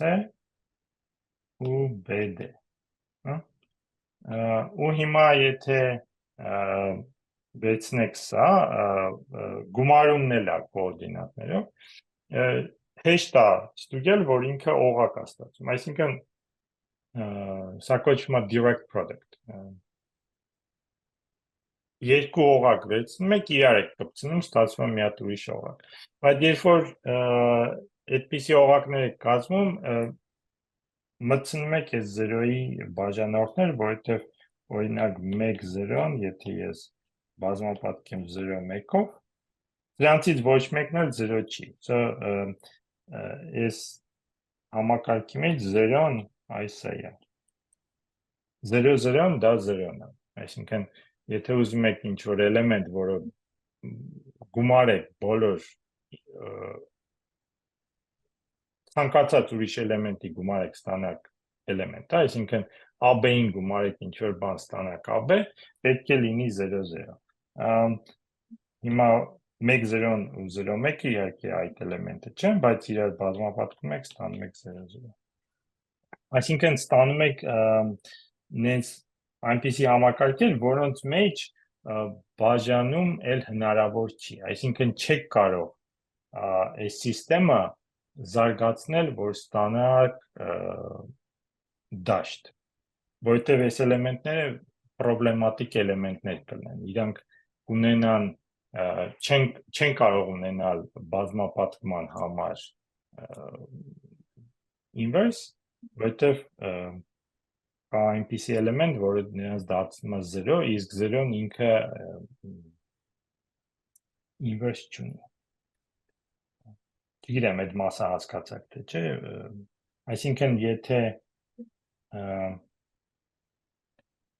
ու BD, ու հիմա եթե վերցնեք սա, գումարումն էլ է կոորդինատներով, հեշտ է ստուգել, որ ինքը օղակ է ստացվում, այսինքն սա կոչվում է direct product, երկու օղակ վերցնում եք, իրար եք կպցնում, ստացվում է մի հատ ուրիշ օղակ, բայց երբ որ այդպիսի օղակներ եք կազմում, մտցնում եք այս 0-ի բաժանորդներ, որովհետև օրինակ 1-0-ն, եթե ես բազմապատկեմ 0-1-ով, դրանցից ոչ մեկն էլ 0 չի, այս համակարգի մեջ 0-ն այսա է, 0-0-ն դա 0-ն է, այսինքն եթե ուզում եք ինչ-որ էլեմենտ, որը գումարեք բոլոր ցանկացած ուրիշ էլեմենտի գումարեք ստանաք էլեմենտ, այսինքն AB-ին գումարեք ինչ-որ բան ստանաք AB, պետք է լինի 0-0։ Հիմա 1-0-ն ու 0-1-ը իհարկե այդ էլեմենտը չեն, բայց իրար բազմապատկում եք, ստանում եք 0-0։ Այսինքն ստանում եք նենց այնպիսի համակարգեր, որոնց մեջ բաժանում էլ հնարավոր չի, այսինքն չեք կարող այս սիստեմը զարգացնել, որ ստանաք դաշտ, որովհետև այս էլեմենտները պրոբլեմատիկ էլեմենտներ կլինեն, իրանք ունենան չեն կարող ունենալ բազմապատկման համար inverse, որովհետև կա այնպիսի էլեմենտ, որը նրանց դարձնում է 0, իսկ 0-ն ինքը inverse չունի։ Չգիտեմ, այդ մասը հասկացաք թե չէ, այսինքն եթե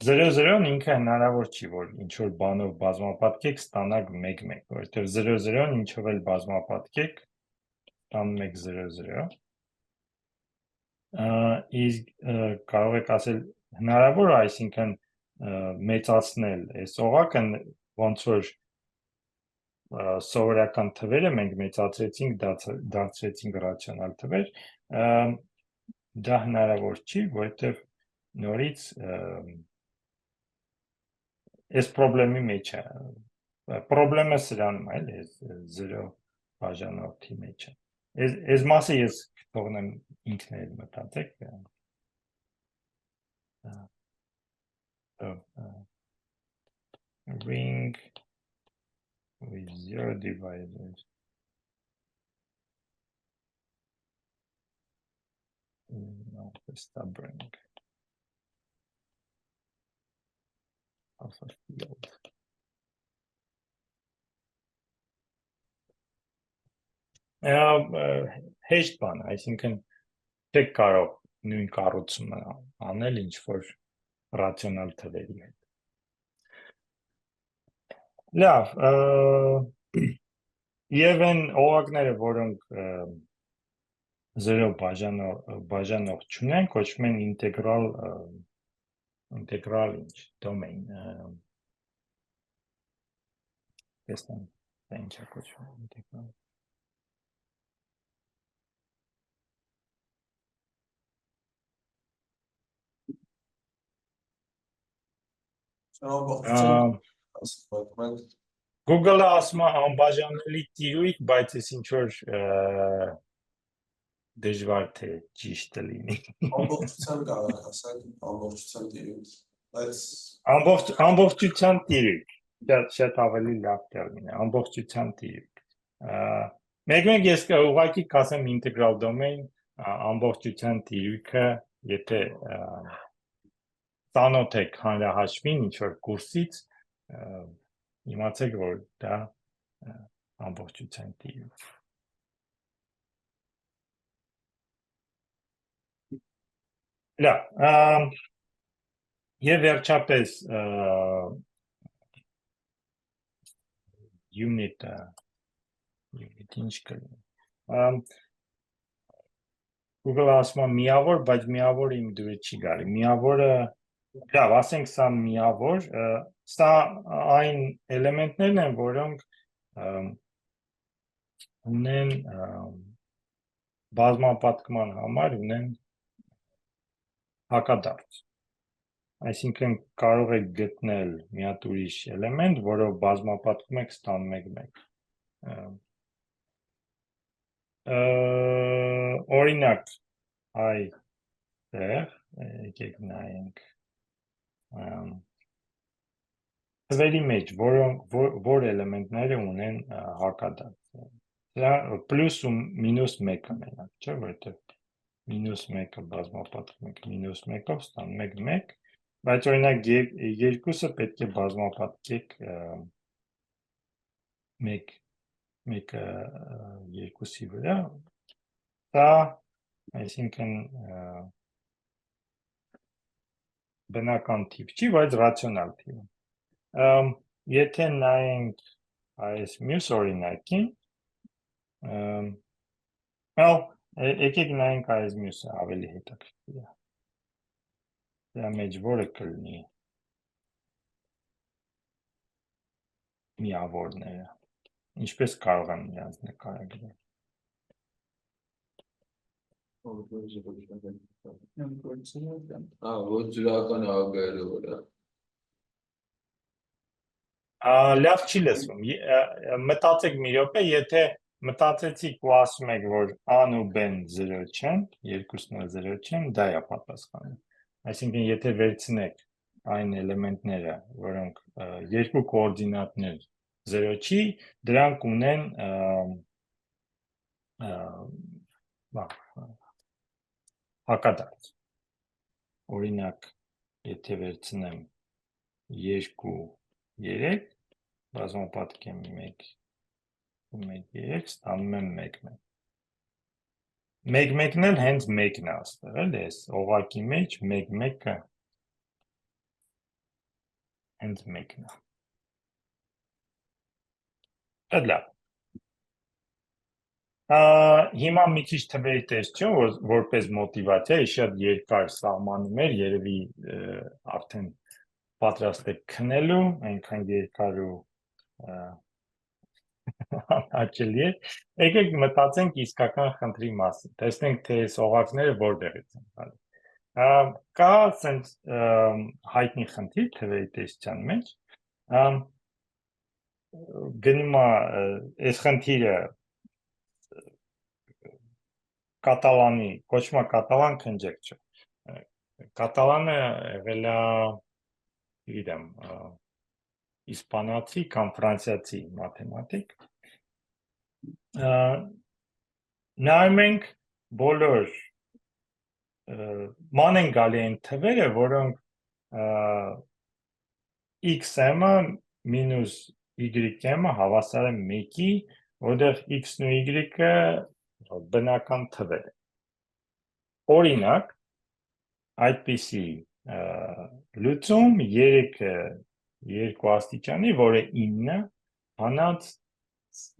0-0-ն ինքը հնարավոր չի, որ ինչ-որ բանով բազմապատկեք ստանաք 1-1, որովհետև 0-0-ն ինչով էլ բազմապատկեք ստանում եք 0-0, իսկ կարող եք ասել հնարավոր, այսինքն մեծացնել այս օղակը, ոնց որ սովորական թվերը մենք մեծացրեցինք, դարձրեցինք ռացիոնալ թվեր, դա հնարավոր չի, որովհետև նորից այս պրոբլեմի մեջ է, պրոբլեմը սրանում է, էլի, 0 բաժանորդի մեջ է, այս մասը ես թողնեմ ինքներդ մտածեք, ring with 0 divisors no, stubborn of a field. Հեշտ բան, այսինքն չեք կարող նույն կառուցումը անել ինչ-որ ռացիոնալ թվերի հետ։ Լավ, և են օղակները, որոնք 0 բաժանող չունեն, կոչվում են ինտեգրալ ինչ, domain, տեսնեմ, դա ինչ է կոչվում ինտեգրալ։ Google-ը ասում է անբաժանելի տիրույթ, բայց ես ինչ-որ դժվար թե ճիշտ լինի։ Ամբողջության կարող ասել, ամբողջության տիրույթ, բայց ամբողջության տիրույթ, շատ ավելի լավ տերմին է, ամբողջության տիրույթ։ Մեկ ես ուղղակի կասեմ integral domain, ամբողջության տիրույթը, եթե ծանոթ եք հանրահաշվին ինչ-որ կուրսից, իմացեք, որ դա ամբողջության տիրույթ։ Լավ, և վերջապես unit-ը ինչ կլինի։ Google-ը ասում է միավոր, բայց միավորը իմ դուրը չի գալի։ Միավորը, լավ, ասենք սա միավոր, սա այն էլեմենտներն են, որոնք ունեն բազմապատկման համար ունեն հակադարձ։ Այսինքն կարող եք գտնել մի հատ ուրիշ էլեմենտ, որով բազմապատկում եք ստանում եք 1։ Օրինակ, այդտեղ, եկեք նայենք, թվերի մեջ, որ էլեմենտները ունեն հակադարձ։ Դա պլյուս ու մինուս 1-ը մենակ, չէ, որովհետև մինուս 1-ը բազմապատկում եք մինուս 1-ով ստանում եք 1, բայց օրինակ երկուսը պետք է բազմապատկեք 1-ը 2-ի վրա, դա, այսինքն բնական թիվ չի, բայց ռացիոնալ թիվ է։ Եթե նայենք այս մյուս օրինակին, եկեք նայենք այս մյուսը ավելի հետաքրքիր է։ Դրա մեջ որը կլինի միավորները, ինչպես կարող եմ նրանց նկարագրել։ Ոչ ջրական ագայրը վրա։ Լավ չի լսվում։ Մտածեք մի րոպե, եթե մտածեցիք ու ասում եք, որ A-ն ու B-ն 0 չեն, երկուսն էլ 0 չեն, դա է պատասխանը։ Այսինքն, եթե վերցնեք այն էլեմենտները, որոնք երկու կոորդինատներ 0 չի, դրանք ունեն հակադարձ։ Օրինակ, եթե վերցնեմ 2, 3, բազմապատիկ եմ 1, 3, ստանում եմ 1-ն։ 1-1-ն էլ հենց 1-ն է աստեղ, էլի, այս օղակի մեջ 1-1-ը հենց 1-ն է։ Շատ լավ։ Հիմա մի քիչ թվերի տեսություն, որպես մոտիվացիա, շատ երկար սահմանում էր, երևի արդեն պատրաստ եք քնելու, այնքան երկար ու հաճելի է։ Եկեք մտածենք իսկական խնդրի մասին, տեսնենք, թե այս օղակները որտեղից են գալիս։ Կա ասենց հայտնի խնդիր թվերի տեսության մեջ, գնում է այս խնդիրը կատալանի, կոչվում է կատալան քնջեկչը։ Կատալանը եղել է, գիտեմ, իսպանացի կամ ֆրանսիացի մաթեմատիկ։ Նայում ենք բոլոր ման են գալի այն թվերը, որոնք x-ը մինուս y-ը հավասար է 1-ի, որտեղ x-ն ու y-ը բնական թվեր են։ Օրինակ, այդպիսի լուծում 3-ը 2 աստիճանի, որը 9-ը, հանած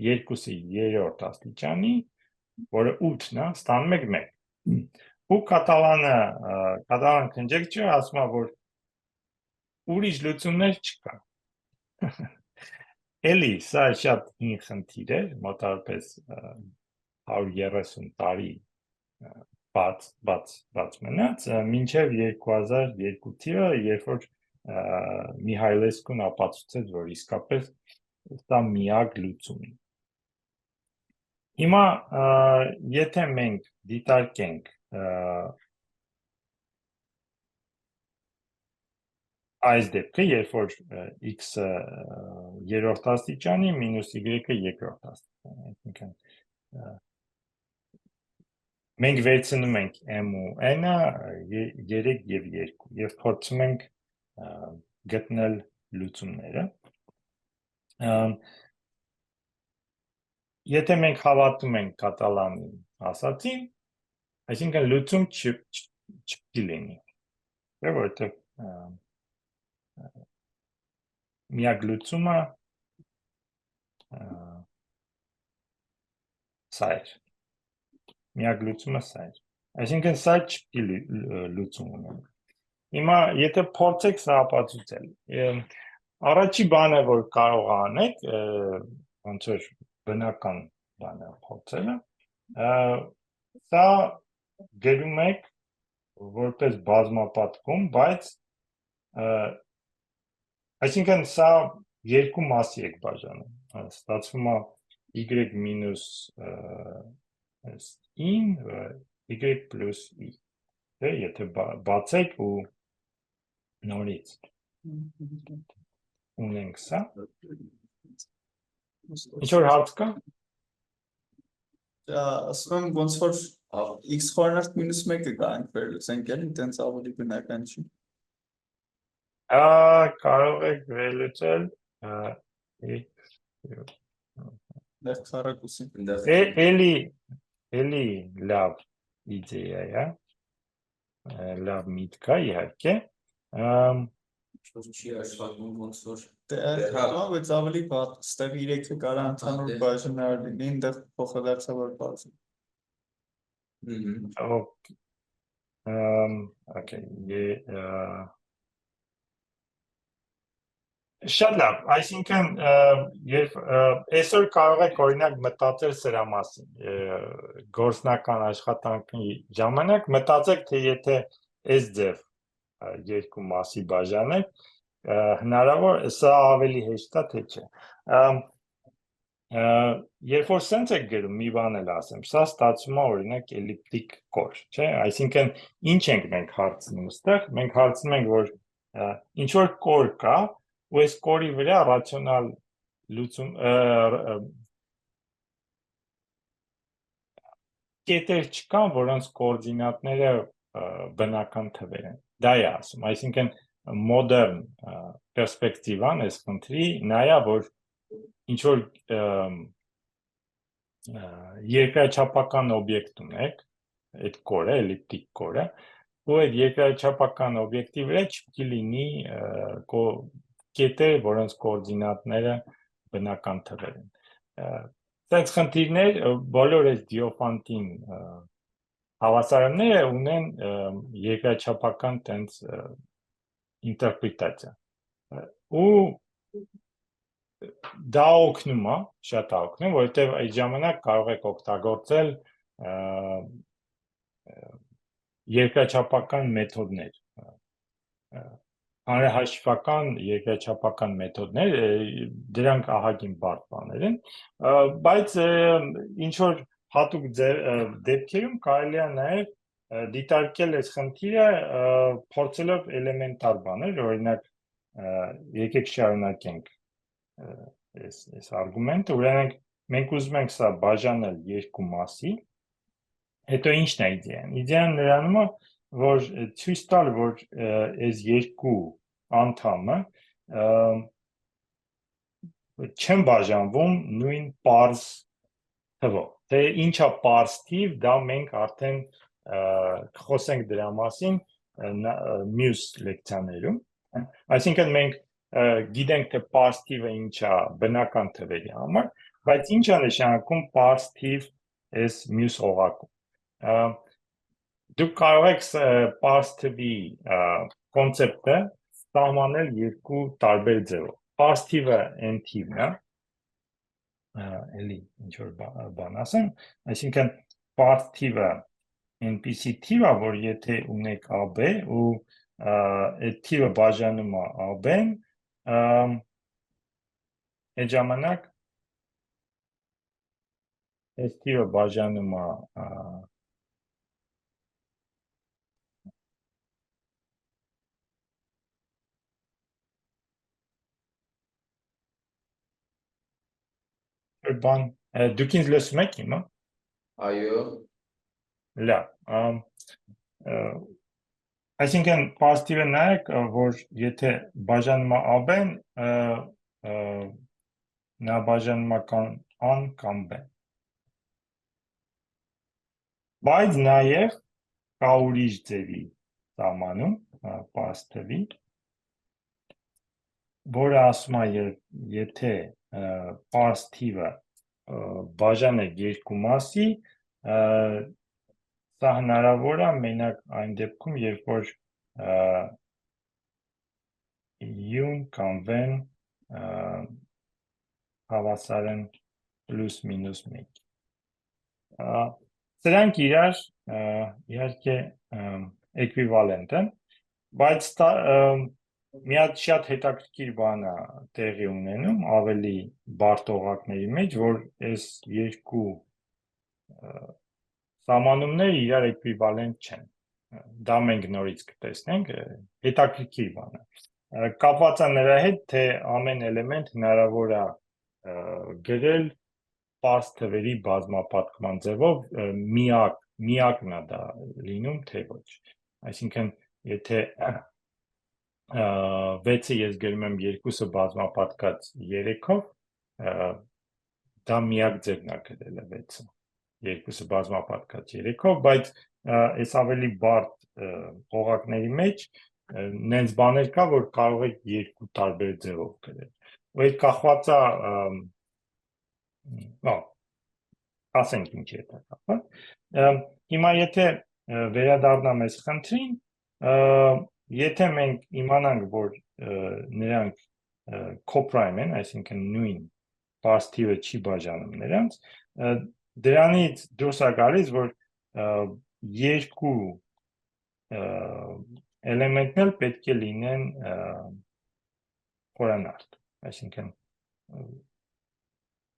2-ի 3-րդ աստիճանի, որը 8-ն է, ստանում եք 1։ Ու կատալան քնջեկչը ասում է, որ ուրիշ լուծումներ չկա։ Էլի, սա շատ հին խնդիր է, մոտավորապես 130 տարի բաց մնաց, մինչև 2002 թիվը, երբ որ Միհայլեսկուն ապացուցեց, որ իսկապես սա միակ լուծումն է։ Հիմա, եթե մենք դիտարկենք այս դեպքը, երբ որ x-ը 3-րդ աստիճանի, մինուս y-ը 2-րդ աստիճանի, մենք վերցնում ենք m ու n-ը 3 և 2 և փորձում ենք գտնել լուծումները։ Եթե մենք հավատում ենք կատալանի ասացին, այսինքն լուծում չպիտի լինի, որովհետև միակ լուծումը սա էր։ Միակ լուծումը սա էր։ Այսինքն սա չպիտի լուծում ունենա։ Հիմա եթե փորձեք սա ապացուցել, առաջի բանը, որ կարող անեք, ոնց որ բնական բանը փորձելը, սա գրում եք որպես բազմապատկում, բայց այսինքն սա երկու մասի եք բաժանում, ստացվում է y մինուս in, y պլուս i, եթե բացեք ու նորից ունենք սա, ինչ-որ հարց կա? Ասում եմ ոնց որ x խորհրդ մինուս 1-ը գանք վերլուծենք, էլի տենց ավելի բնական չի։ Կարող եք վերլուծել Դեռ քառակուսին։ էլի լավ իդեա է, լավ միտք է իհարկե, չի աշխատում ոնց որ բայց ավելի վատ, ստեղ 3-ը կարա ընդհանուր բաժանար լինի, այնտեղ փոխադարձաբար բացի։ Շատ լավ, այսինքն այսօր կարող եք օրինակ մտածել սրա մասին, գործնական աշխատանքի ժամանակ մտածեք, թե եթե այս ձև երկու մասի բաժանեք, հնարավոր, սա ավելի հեշտ է, թե չէ։ Երբ որ սենց եք գրում, մի բան էլ ասեմ, սա ստացվում է օրինակ էլիպտիկ կոր, չէ՞, այսինքն ինչ ենք մենք հարցնում այստեղ, մենք հարցնում ենք, որ ինչ որ կոր կա, ու այս կորի վրա ռացիոնալ լուծում կետեր չկան, որոնց կոորդինատները բնական թվեր են։ Դա է ասում, այսինքն մոդեռն պերսպեկտիվան այս խնդրի նա է, որ ինչ որ երկրաչափական օբյեկտ ունեք, այդ կորը, էլիպտիկ կորը, ու այդ երկրաչափական օբյեկտի վրա չպետք է լինի կետեր, որոնց կոորդինատները բնական թվեր են։ Այս խնդիրներ բոլոր այս դիոֆանտին հավասարումները ունեն երկրաչափական տենց ինտերպրետացիա։ Ու դա օգնում է, շատ օգնում, որովհետև այդ ժամանակ կարող եք օգտագործել երկրաչափական մեթոդներ, հանրահաշիվական երկրաչափական մեթոդներ, դրանք ահագին բարդ բաներ են, բայց ինչ որ հատուկ դեպքերում կարելի է նաև դիտարկել այս խնդիրը փորձելով էլեմենտար բաներ, օրինակ եկեք շարունակենք այս արգումենտը, ուրեմն մենք ուզում ենք սա բաժանել երկու մասի, հետո ի՞նչն է իդեան։ Իդեան նրանում է, որ ցույց տալ, որ այս երկու անդամը չեն բաժանվում նույն պարզ թվով։ Թե ինչա պարզ թիվ, դա մենք արդեն կխոսենք դրա մասին մյուս լեկցիաներում։ Այսինքն մենք գիտենք, թե պարզ թիվը ինչա բնական թվերի համար, բայց ինչ է նշանակում պարզ թիվ այս մյուս օղակում։ Դուք կարող եք պարզ թվի կոնցեպտը սահմանել երկու տարբեր ձևով։ Պարզ թիվը n թիվն է, էլի ինչ որ բան ասեմ, այսինքն պարզ թիվը այնպիսի թիվ է, որ եթե ունեք AB ու այդ թիվը բաժանում է AB-ն, այդ ժամանակ այս թիվը բաժանում է բան, դուք ինձ լսում եք հիմա։ Այո, Լավ, այսինքն պարզ թիվը նայեք, որ եթե բաժանում է AB-ն, նա բաժանում է A-ն կամ B։ Բայց նաև կա ուրիշ ձևի սահմանում, պարզ թվի, որը ասում է, եթե պարզ թիվը բաժանեք երկու մասի, սա հնարավոր է մենակ այն դեպքում, երբ որ U-ն կամ V-ն հավասար են պլյուս մինուս 1։ Սրանք իհարկե էկվիվալենտ են, բայց մի հատ շատ հետաքրքիր բան է տեղի ունենում ավելի բարդ օղակների մեջ, որ այս երկու սահմանումները իրար էկվիվալենտ չեն։ Դա մենք նորից կտեսնենք, հետաքրքիր բան է։ Կապված է նրա հետ, թե ամեն էլեմենտ հնարավոր է գրել պարզ թվերի բազմապատկման ձևով, միակն է դա լինում, թե ոչ։ Այսինքն, եթե 6-ը ես գրում եմ 2-ը բազմապատկած 3-ով, դա միակ ձևն է գրելը 6-ը, 2-ը բազմապատկած 3-ով, բայց այս ավելի բարդ օղակների մեջ նենց բաներ կա, որ կարող եք երկու տարբեր ձևով գրել։ Ու այդ կախված է, ասենք ինչ է դա կապված։ Հիմա եթե վերադառնամ այս խնդրին, եթե մենք իմանանք, որ նրանք կոպրայմ են, այսինքն նույն պարզ թիվը չի բաժանում նրանց, դրանից դուրս է գալիս, որ երկու էլեմենտներ պետք է լինեն խորանարդ, այսինքն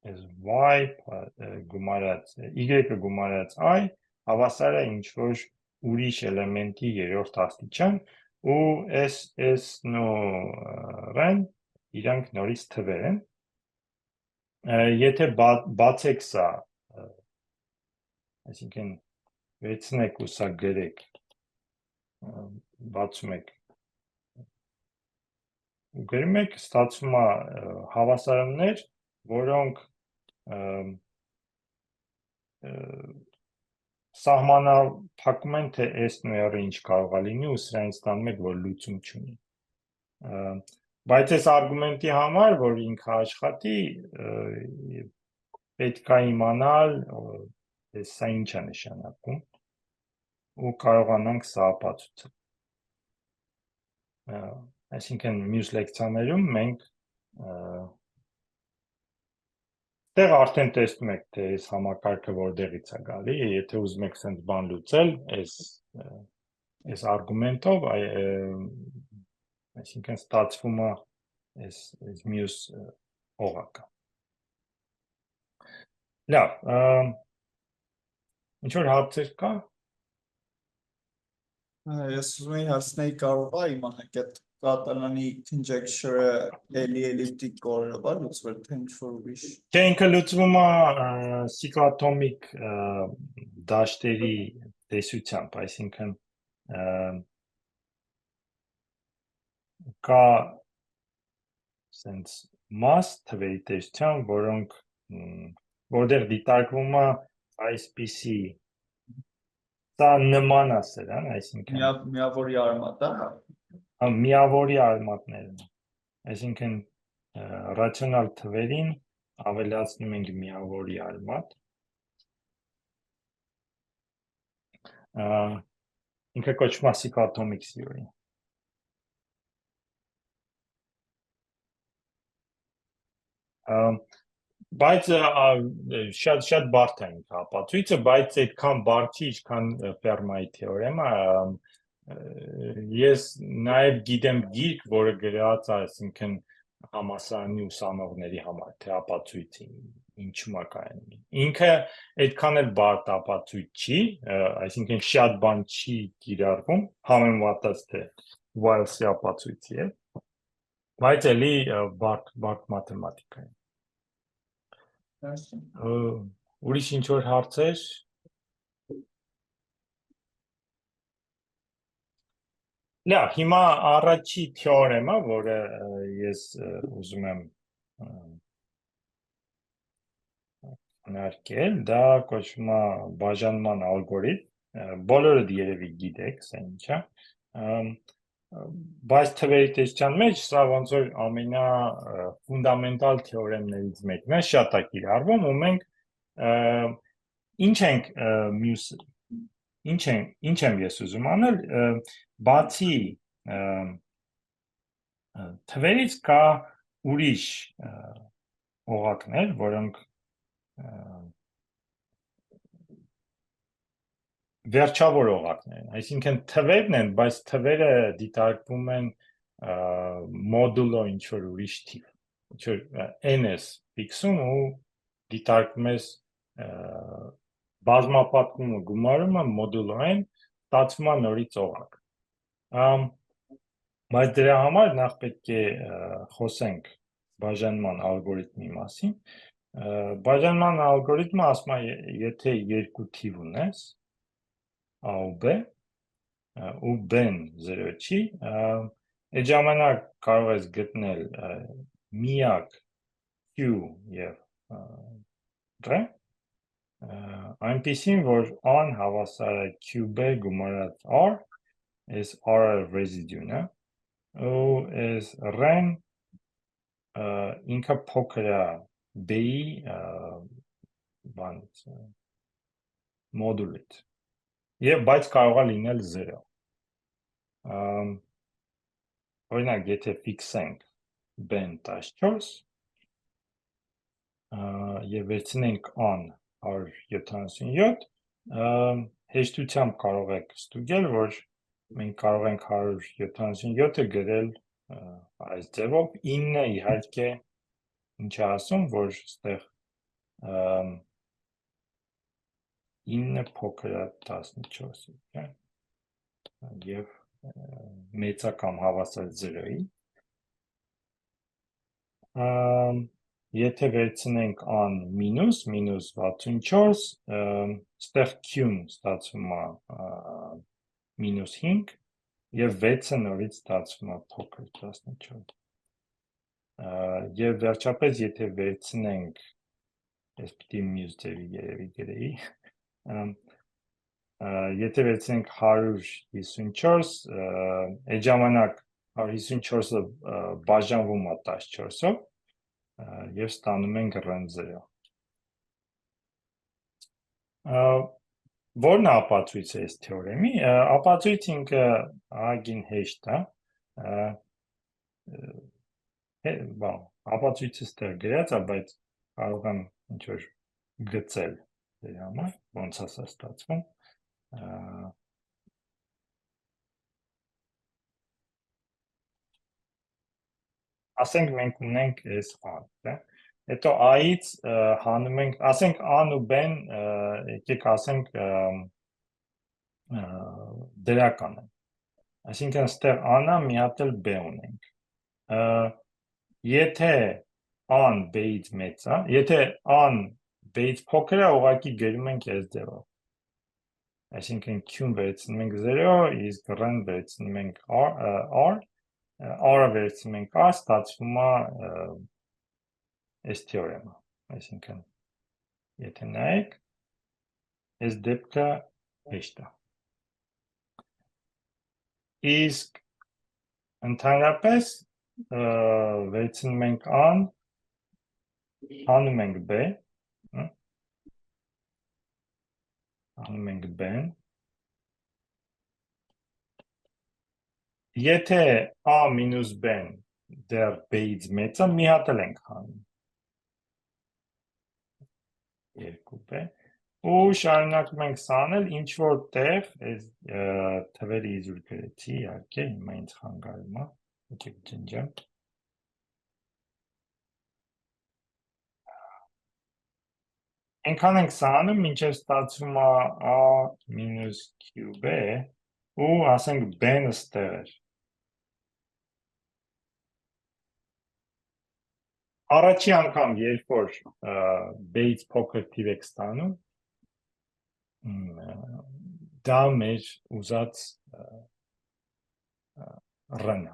as y գումարած y-ը գումարած i հավասար է ինչ որ ուրիշ էլեմենտի երրորդ աստիճան ու s-ն ու r-ն իրանք նորից թվեր են եթե բացեք սա այսինքն վերցնեք ու սա գրեք բացում եք ու գրում եք ստացվում է հավասարումներ որոնք սահմանափակում են թե s-ն ու r-ը ինչ կարող է լինի ու սրանից ստանում եք որ լուծում չունի բայց այս արգումենտի համար որ ինքը աշխատի պետք է իմանալ սա ինչ է նշանակում ու կարողանանք սա ապացուցել այսինքն մյուս լեկցիաներում մենք Դեղ արդեն տեսնում եք, թե այս համակարգը որտեղից է գալի, եթե ուզում եք սենց բան լուծել, այս արգումենտով, այսինքն ստացվում է այս մյուս օղակը։ Լավ, ինչ որ հարցեր կա։ Ես ուզում եի հարցնել կարող է իմանալ այդ կատալանի conjecture-ը էլի էլիպտիկ կորելով է լուծվել, թե ինչ-որ ուրիշ։ Չէ, ինքը լուծվում է սիկլատոմիկ դաշտերի տեսությամբ, այսինքն կա սենց մաս թվերի տեսությամբ, որոնք որտեղ դիտարկվում է այսպիսի Դա նման է սրան, այսինքն միավորի արմատ է։ Միավորի արմատներն այսինքն ռացիոնալ թվերին ավելացնում ենք միավորի արմատ ինքը կոչվում է cyclotomic theory բայց շատ բարդ է ինքը ապացույցը, բայց այդքան բարդ չի, ինչքան Ֆերմայի թեորեմը Ես նաև գիտեմ գիրք, որը գրած է, այսինքն համալսարանի ուսանողների համար, թե ապացույցը ինչու է կայանում։ Ինքը այդքան էլ բարդ ապացույց չի, այսինքն շատ բան չի կիրառվում, համեմատած թե Wiles-ի ապացույցի հետ, բայց էլի բարդ մաթեմատիկա է։ Ուրիշ ինչ որ հարցեր։ Լավ, հիմա առաջի թեորեմը, որը ես ուզում եմ նարկել, դա կոչվում է բաժանման ալգորիթմ, բոլորը երևի գիտեք, սա ինչ է, բայց թվերի տեսության մեջ սա ոնց որ ամենաֆունդամենտալ թեորեմներից մեկն է, շատ է կիրառվում, ու մենք ինչ եմ ես ուզում անել, բացի թվերից կա ուրիշ օղակներ, որոնք վերջավոր օղակներ են, այսինքն թվերն են, բայց թվերը դիտարկվում են մոդուլո ինչ-որ ուրիշ թիվ, ինչ-որ n ես ֆիքսում ու դիտարկում ես բազմապատկումը գումարումը մոդուլո n ստացվում է նորից օղակ։ Բայց դրա համար նախ պետք է խոսենք բաժանման ալգորիթմի մասին։ Բաժանման ալգորիթմը ասում է, եթե երկու թիվ ունես, A ու B, ու B-ն 0 չի, այդ ժամանակ կարող ես գտնել միակ Q և D, այնպիսին, որ A-ն հավասար է QB գումարած R, այս R-ը ռեզիդյուն է, ու այս R-ն ինքը փոքր է B-ի մոդուլից, բայց կարող է լինել 0։ Օրինակ, եթե ֆիքսենք B-ն 14 և վերցնենք A-ն 177, հեշտությամբ կարող եք ստուգել, որ մենք կարող ենք 177-ը գրել այս ձևով 9-ը իհարկե ինչ է ասում, որ այստեղ 9 փոքր է 14-ից, չէ՞։ Եվ մեծական հավասար 0-ի։ Եթե վերցնենք ան մինուս 64, ստեղ q-ն ստացվում է մինուս 5 և 6-ը նորից ստացվում է փոքր 14։ Եվ վերջապես եթե վերցնենք, ես պիտի մյուս ձևի երևի գրեի, եթե վերցնենք 154, այդ ժամանակ 154-ը բաժանվում է 14-ով և ստանում ենք ռ0։ Որն է ապացույցը այս թեորեմի։ Ապացույց ինքը ահագին հեշտ է, ապացույցը ստեղ գրած է, բայց կարող եմ ինչ-որ գծել դեր համար, ոնց է սա ստացվում։ Ասենք մենք ունենք այս ան, հետո a-ից հանում ենք, ասենք ան ու b-ն, եկեք ասենք դրական են, այսինքն ստեղ ան-ը մի հատ էլ b ունենք, եթե ան b-ից մեծ է, եթե ան b-ից փոքր է, ուղղակի գրում ենք այս ձևով, այսինքն q-ն վերցնում ենք 0, իսկ r-ն վերցնում ենք r, r-ը վերցնում ենք a, ստացվում է այս թեորեմը, այսինքն եթե նայեք, այս դեպքը հեշտ է։ Իսկ ընդհանրապես վերցնում ենք ան, հանում ենք b, հանում ենք b-ն, եթե a մինուս b-ն դեռ b-ից մեծ է, մի հատ էլ ենք հանում, 2b, ու շարունակում ենք սա անել, ինչ որ տեղ, այս թվերը իզուր գրեցի, իհարկե, հիմա ինձ խանգարում է, եկեք ջնջեմ։ Այնքան ենք սա անում, մինչև ստացվում է a մինուս qb, ու ասենք b-ն ստեղ էր։ Առաջի անգամ, երբ որ b-ից փոքր թիվ եք ստանում, դա մեր ուզած r-ն է։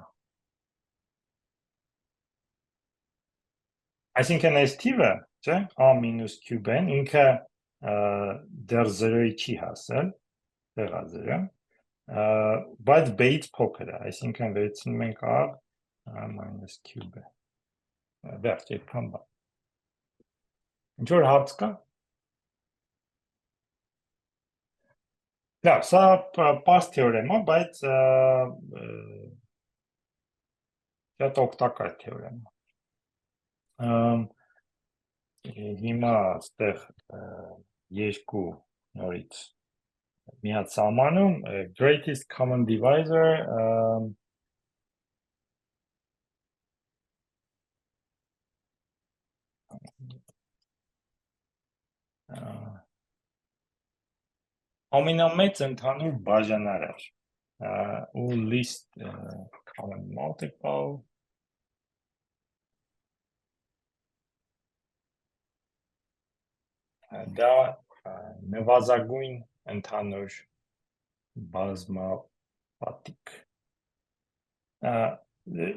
Այսինքն այս թիվը, չէ, a մինուս qb-ն, ինքը դեռ 0-ի չի հասել, դեղ է 0, բայց b-ից փոքր է, այսինքն վերցնում ենք a մայնուս qb, վերջ այդքան բան։ Ինչ-որ հարց կա։ Լավ, սա պարզ թեորեմ է, բայց շատ օգտակար թեորեմ է։ Հիմա ստեղ երկու նորից մի հատ սահմանում, greatest common divisor, ամենամեծ ընդհանուր բաժանարար, ու least common multiple, դա նվազագույն ընդհանուր բազմապատիկ։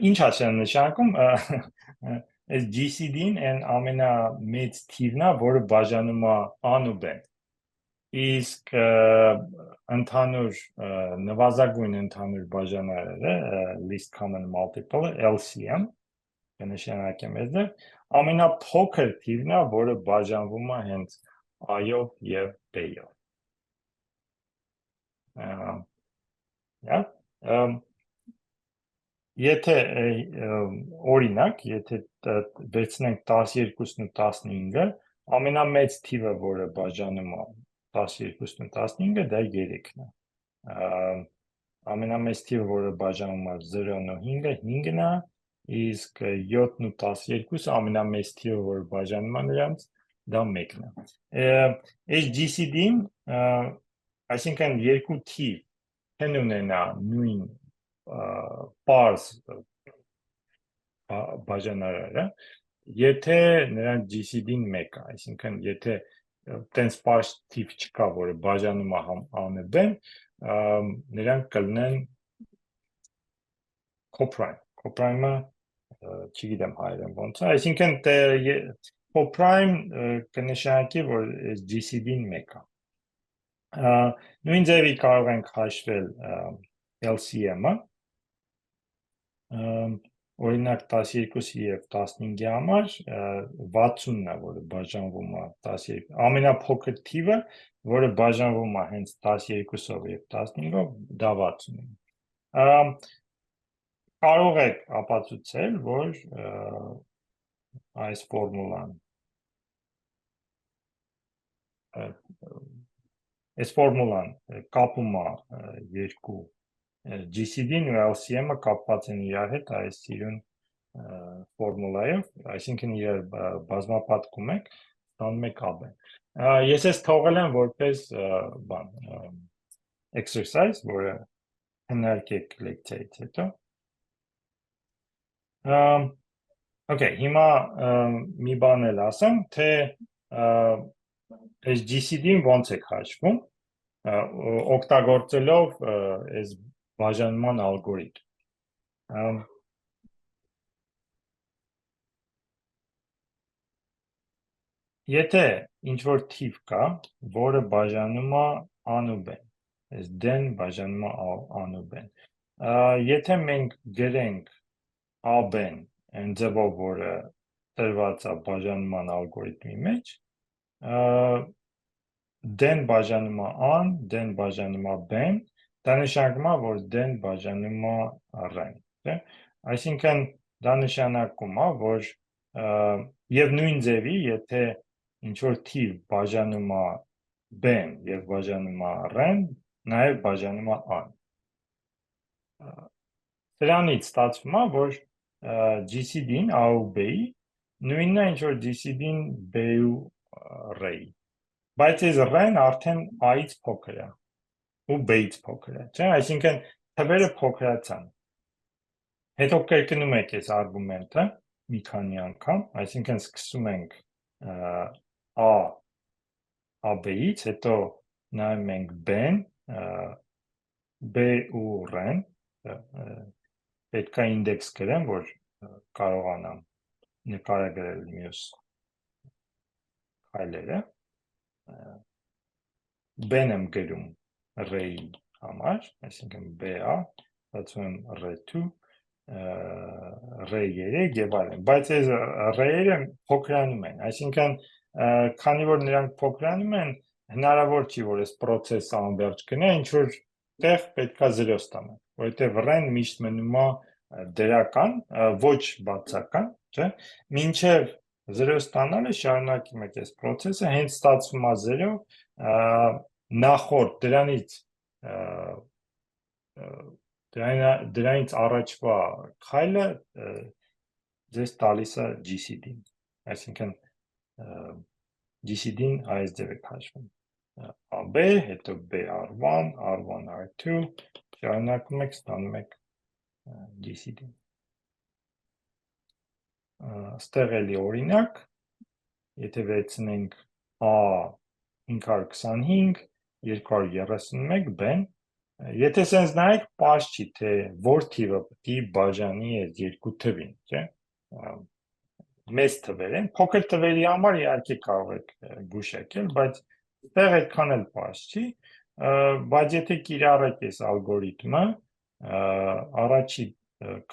Ինչ է նշանակում, այս GCD-ն այն ամենամեծ թիվն է, որը բաժանում է ան ու b-ն։ Իսկ ընդհանուր նվազագույն ընդհանուր բաժանարարը, least common multiple, LCM, կնշանակեմ այս դեր, ամենափոքր թիվն է, որը բաժանվում է հենց a-ով և b-ով։ Եթե օրինակ, եթե վերցնենք 12-ն ու 15-ը, ամենամեծ թիվը, որը բաժանում է 12-ն ու 15-ը, դա 3-ն է։ ամենամեծ թիվը, որը բաժանում է 0-ն ու 5-ը, 5-ն է, իսկ 7-ն ու 12-ը ամենամեծ թիվը, որը բաժանում է նրանց, դա 1-ն է։ Այս GCD-ն, այսինքն երկու թիվ չեն ունենա նույն պարզ բաժանարարը, եթե նրանց GCD-ն 1 է, այսինքն եթե տենց պարզ թիվ չկա, որը բաժանում է A-ն B-ն, նրանք կլինեն coprime։ Coprime-ը չգիտեմ հայերեն ոնց է, այսինքն coprime կնշանակի, որ GCD-ն 1 է։ Նույն ձևի կարող ենք հաշվել LCM-ը, օրինակ 12-ի և 15-ի համար 60-ն է, որը բաժանվում է 12, ամենափոքր թիվը, որը բաժանվում է հենց 12-ով և 15-ով, դա 60-ն է։ Կարող եք ապացուցել, որ այս ֆորմուլան կապում է երկու GCD-ն ու LCM-ը կապված են իրար հետ այս սիրուն ֆորմուլայով, այսինքն իրար բազմապատկում եք, ստանում եք AB։ Ես ես թողել եմ որպես exercise, որը հնարքեք լեկցիայից հետո։ Okay, հիմա մի բան էլ ասեմ, թե այս GCD-ն ոնց է հաշվում, օգտագործելով այս բաժանման ալգորիթմ։ Եթե ինչ-որ թիվ կա, որը բաժանում է A-ն ու B-ն, այս D-ն բաժանում է A-ն ու B-ն, եթե մենք գրենք AB-ն այն ձևով, որը տրված է բաժանման ալգորիթմի մեջ, D-ն բաժանում է A-ն, D-ն բաժանում է B-ն, դա նշանակում է, որ D-ն բաժանում է R-ն, այսինքն դա նշանակում է, որ և նույն ձևի, եթե ինչ-որ թիվ բաժանում է B-ն և բաժանում է R-ն, նաև բաժանում է A-ն։ Սրանից ստացվում է, որ GCD-ն A ու B-ի նույնն է, ինչ որ GCD-ն B ու R-ի, բայց այս R-ն արդեն A-ից փոքր է ու B-ից փոքր է, այսինքն թվերը փոքրացան։ Հետո կրկնում եք այս արգումենտը մի քանի անգամ, այսինքն սկսում ենք AB-ից, հետո նայում ենք B-ն, B ու R-ն, պետք է ինդեքս գրեմ, որ կարողանամ նկարագրել մյուս քայլերը, B-ն եմ գրում R-ի համար, այսինքն BA, ստացվում եմ R2, R3 և այլն, բայց այս R-երը փոքրանում են, այսինքն քանի որ նրանք փոքրանում են, հնարավոր չի, որ այս պրոցեսը անվերջ գնա, ինչ-որ տեղ պետք է 0 ստանանք, որովհետև R-ն միշտ մնում է դրական, ոչ բացական, մինչև 0 ստանալը շարունակում եք այս պրոցեսը, հենց ստացվում է 0, նախորդ դրանից առաջվա քայլը ձեզ տալիս է GCD-ն, այսինքն GCD-ն այս ձև է հաշվում, AB, հետո BR1, R1, R2, շարունակում եք, ստանում եք GCD-ն։ Ստեղ էլի օրինակ, եթե վերցնենք A 525, 231 B-ն, եթե սենց նայեք, պարզ չի, թե որ թիվը պիտի բաժանի այս երկու թվին, մեծ թվեր են, փոքր թվերի համար իհարկե կարող եք գուշակել, բայց ստեղ այդքան էլ պարզ չի, բայց եթե կիրառեք այս ալգորիթմը, առաջի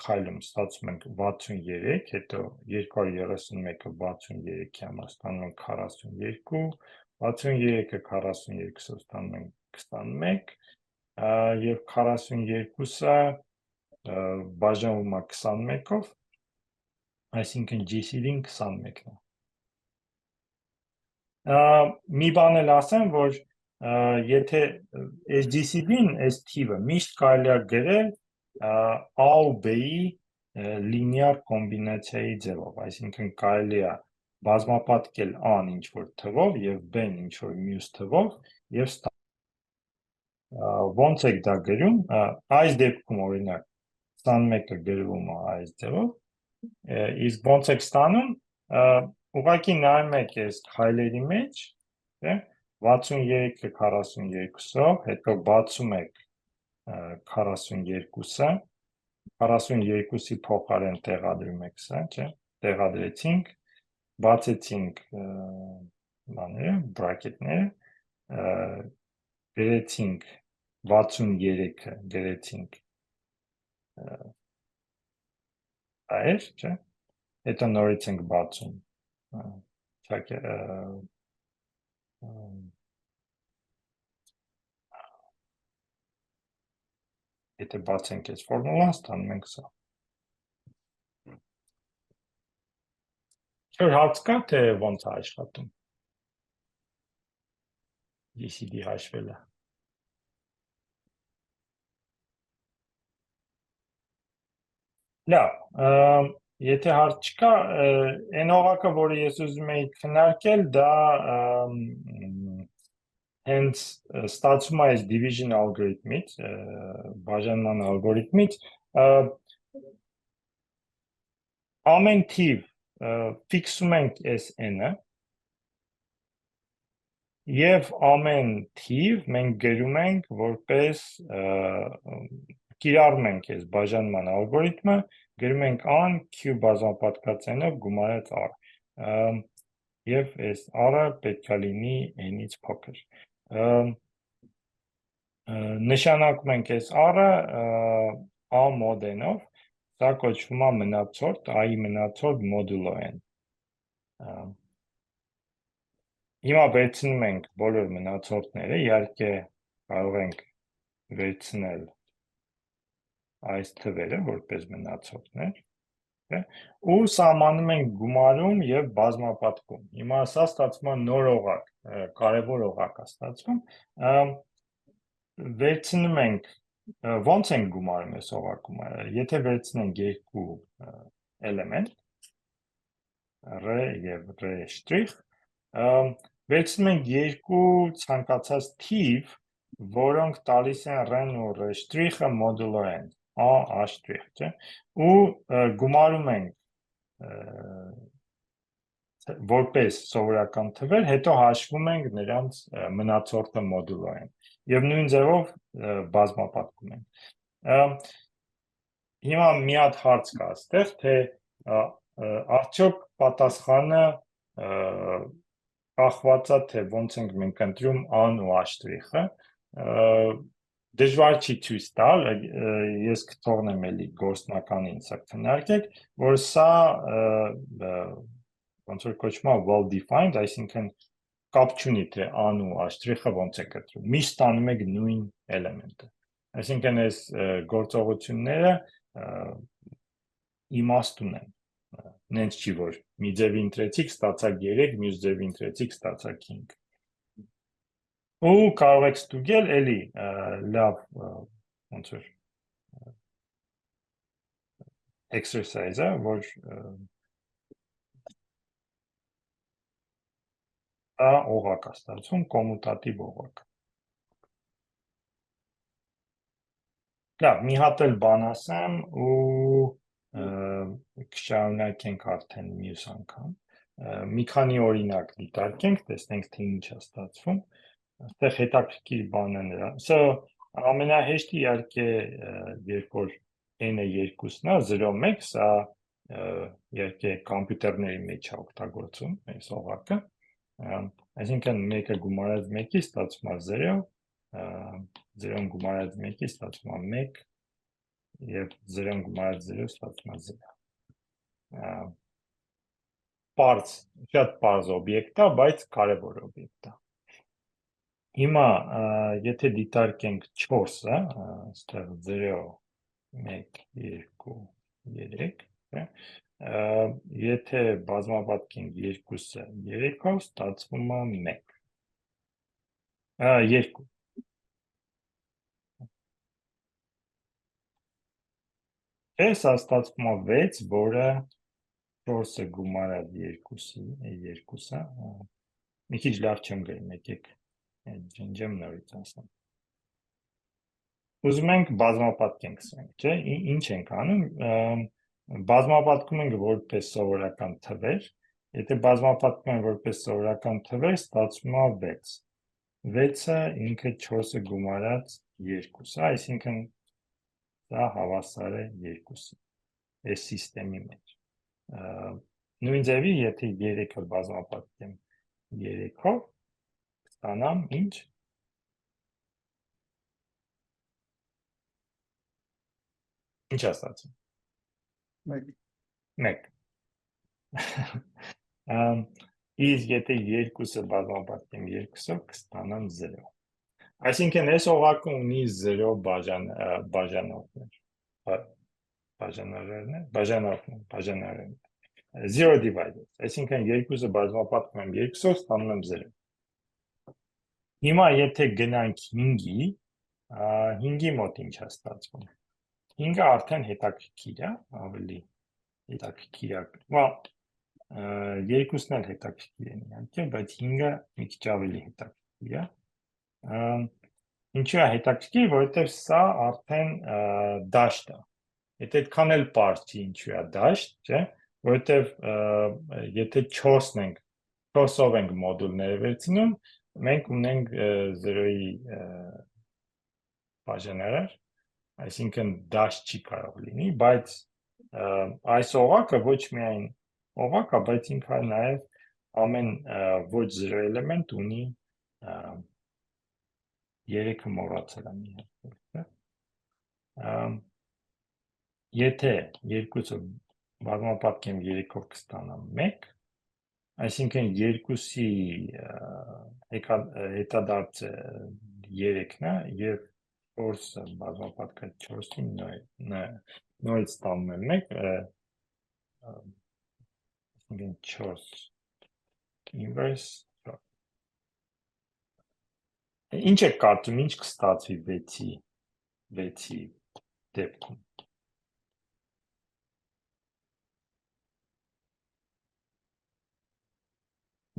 քայլում ստացում ենք 63, հետո 231-ը 63-ի համար ստանում ենք 42, 63-ը 42-ով ստանում ենք 21, և 42-ը բաժանվում է 21-ով, այսինքն GCD-ն 21-ն է։ Մի բան էլ ասեմ, որ եթե այս GCD-ն, այս թիվը միշտ կարելի է գրել A ու B-ի լինիար կոմբինացիայի ձևով, այսինքն կարելի է բազմապատկել A-ն ինչ-որ թվով և B-ն ինչ-որ մյուս թվով և ոնց եք դա գրում, այս դեպքում օրինակ 21-ը գրվում է այս ձևով, իսկ ոնց եք ստանում, ուղղակի նայում եք այս քայլերի մեջ, 63-ը 42-ով, հետո բացում եք 42-ը, 42-ի փոխարեն տեղադրում եք սա, տեղադրեցինք, բացեցինք բրակետները, գրեցինք 63-ը, գրեցինք այր, չէ, հետո նորից ենք բացում, եթե բացենք այս ֆորմուլան, ստանում ենք սա։ Չէ, հարց կա, թե ոնց է աշխատում GCD հաշվելը։ Լավ, եթե հարց չկա, այն օղակը, որը ես ուզում էի քննարկել, դա հենց ստացվում է այս division algorithm-ից, բաժանման ալգորիթմից, ամեն թիվ ֆիքսում ենք այս n-ը, և ամեն թիվ մենք գրում ենք որպես կիրառում ենք այս բաժանման ալգորիթմը, գրում ենք an q բազմապատկած n-ով գումարած r, և այս r-ը պետք է լինի n-ից փոքր։ Նշանակում ենք այս r-ը a mod n-ով, սա կոչվում է մնացորդ, a-ի մնացորդ մոդուլո n։ Հիմա վերցնում ենք բոլոր մնացորդները, իհարկե կարող ենք վերցնել այս թվերը որպես մնացորդներ, ու սահմանում ենք գումարում և բազմապատկում։ Հիմա սա ստացվում է նոր օղակ, կարևոր օղակ է ստացվում, վերցնում ենք, ոնց ենք գումարում այս օղակում, եթե վերցնենք երկու էլեմենտ, r և r շտրիխ, վերցնում ենք երկու ցանկացած թիվ, որոնք տալիս են r-ն ու r շտրիխը մոդուլո n, a շտրիխ, չէ, ու գումարում ենք որպես սովորական թվեր, հետո հաշվում ենք նրանց մնացորդը մոդուլո n, և նույն ձևով բազմապատկում ենք։ Հիմա մի հատ հարց կա այստեղ, թե արդյոք պատասխանը կախված է, թե ոնց ենք մենք ընտրում a-ն ու a շտրիխը, դժվար չի ցույց տալ, ես կթողնեմ էլի գործնականին սա քննարկեք, որ սա ոնց որ կոչվում է well defined, այսինքն կապ չունի, թե a-ն ու a շտրիխը ոնց եք ընտրում, միշտ ստանում եք նույն էլեմենտը։ Այսինքն այս գործողությունները իմաստուն են, նենց չի, որ մի ձևի ընտրեցիք, ստացաք 3, մյուս ձևի ընտրեցիք, ստացաք 5։ Ու կարող եք ստուգել էլի լավ ոնց որ exercise-ը, որ դա օղակ է ստացվում, կոմուտատիվ օղակ։ Լավ, մի հատ էլ բան ասեմ ու կշարունակենք արդեն մյուս անգամ։ Մի քանի օրինակ դիտարկենք, տեսնենք թե ինչ է ստացվում։ Այստեղ հետաքրքիր բանը նրա։ Սա ամենահեշտը իհարկե երբ որ n-ը 2-ն է, 0-1, սա իհարկե կոմպյուտերների մեջ է օգտագործում այս օղակը։ Այսինքն 1-ը գումարած 1-ի ստացվում է 0, 0-ն գումարած 1-ի ստացվում է 1, և 0-ն գումարած 0 ստացվում է 0։ Պարզ, շատ պարզ օբյեկտ է, բայց կարևոր օբյեկտ է։ Հիմա, եթե դիտարկենք 4-ը, այստեղ 0, 1, 2, 3, եթե բազմապատկենք 2-ը 3-ով, ստացվում է 1։ 2 Սա ստացվում է 6, որը 4-ը գումարած 2-ը, մի քիչ լավ չեմ գրում, եկեք ջնջեմ նորից ասեմ։ Ուզում ենք բազմապատկենք սրանք, չէ՞, ինչ ենք անում, բազմապատկում ենք որպես սովորական թվեր, եթե բազմապատկում ենք որպես սովորական թվեր, ստացվում է 6, 6-ը ինքը 4-ը գումարած 2-ը, այսինքն դա հավասար է 2-ի, այս սիստեմի մեջ։ Նույն ձևի, եթե 3-ը բազմապատկեմ 3-ով, ստանամ ինչ։ Ինչ է ստացվում։ 1 Իսկ եթե 2-ը բազմապատկեմ 2-ով, կստանամ 0։ Այսինքն այս օղակը ունի 0 բաժանարներ, 0 divided, այսինքն 2-ը բազմապատկում եմ 2-ով, ստանում եմ 0։ Հիմա եթե գնանք 5-ի մոտ ինչ է ստացվում։ 5-ը արդեն հետաքրքիր է, ավելի հետաքրքիր է, 2-ն էլ հետաքրքիր են իհարկե, բայց 5-ը մի քիչ ավելի հետաքրքիր է։ Ինչու է հետաքրքիր, որովհետև սա արդեն դաշտ է։ Եթե այդքան էլ պարզ չի ինչու է դաշտ, չէ՞, որովհետև եթե 4-ով ենք մոդուլները վերցնում, մենք ունենք 0-ի բաժանարար, այսինքն դաշտ չի կարող լինի, բայց այս օղակը ոչ միայն օղակ է, բայց ինքը նաև ամեն ոչ 0 էլեմենտ ունի 3-ը մոռացել եմ իհարկե։ Եթե 2-ը բազմապատկեմ 3-ով կստանամ 1, այսինքն 2-ի հետադարձը 3-ն է և 4-ը բազմապատկած 4-ին նորից ստանում եմ 1, 4 inverse։ Ինչ եք կարծում, ինչ կստացվի 6-ի դեպքում։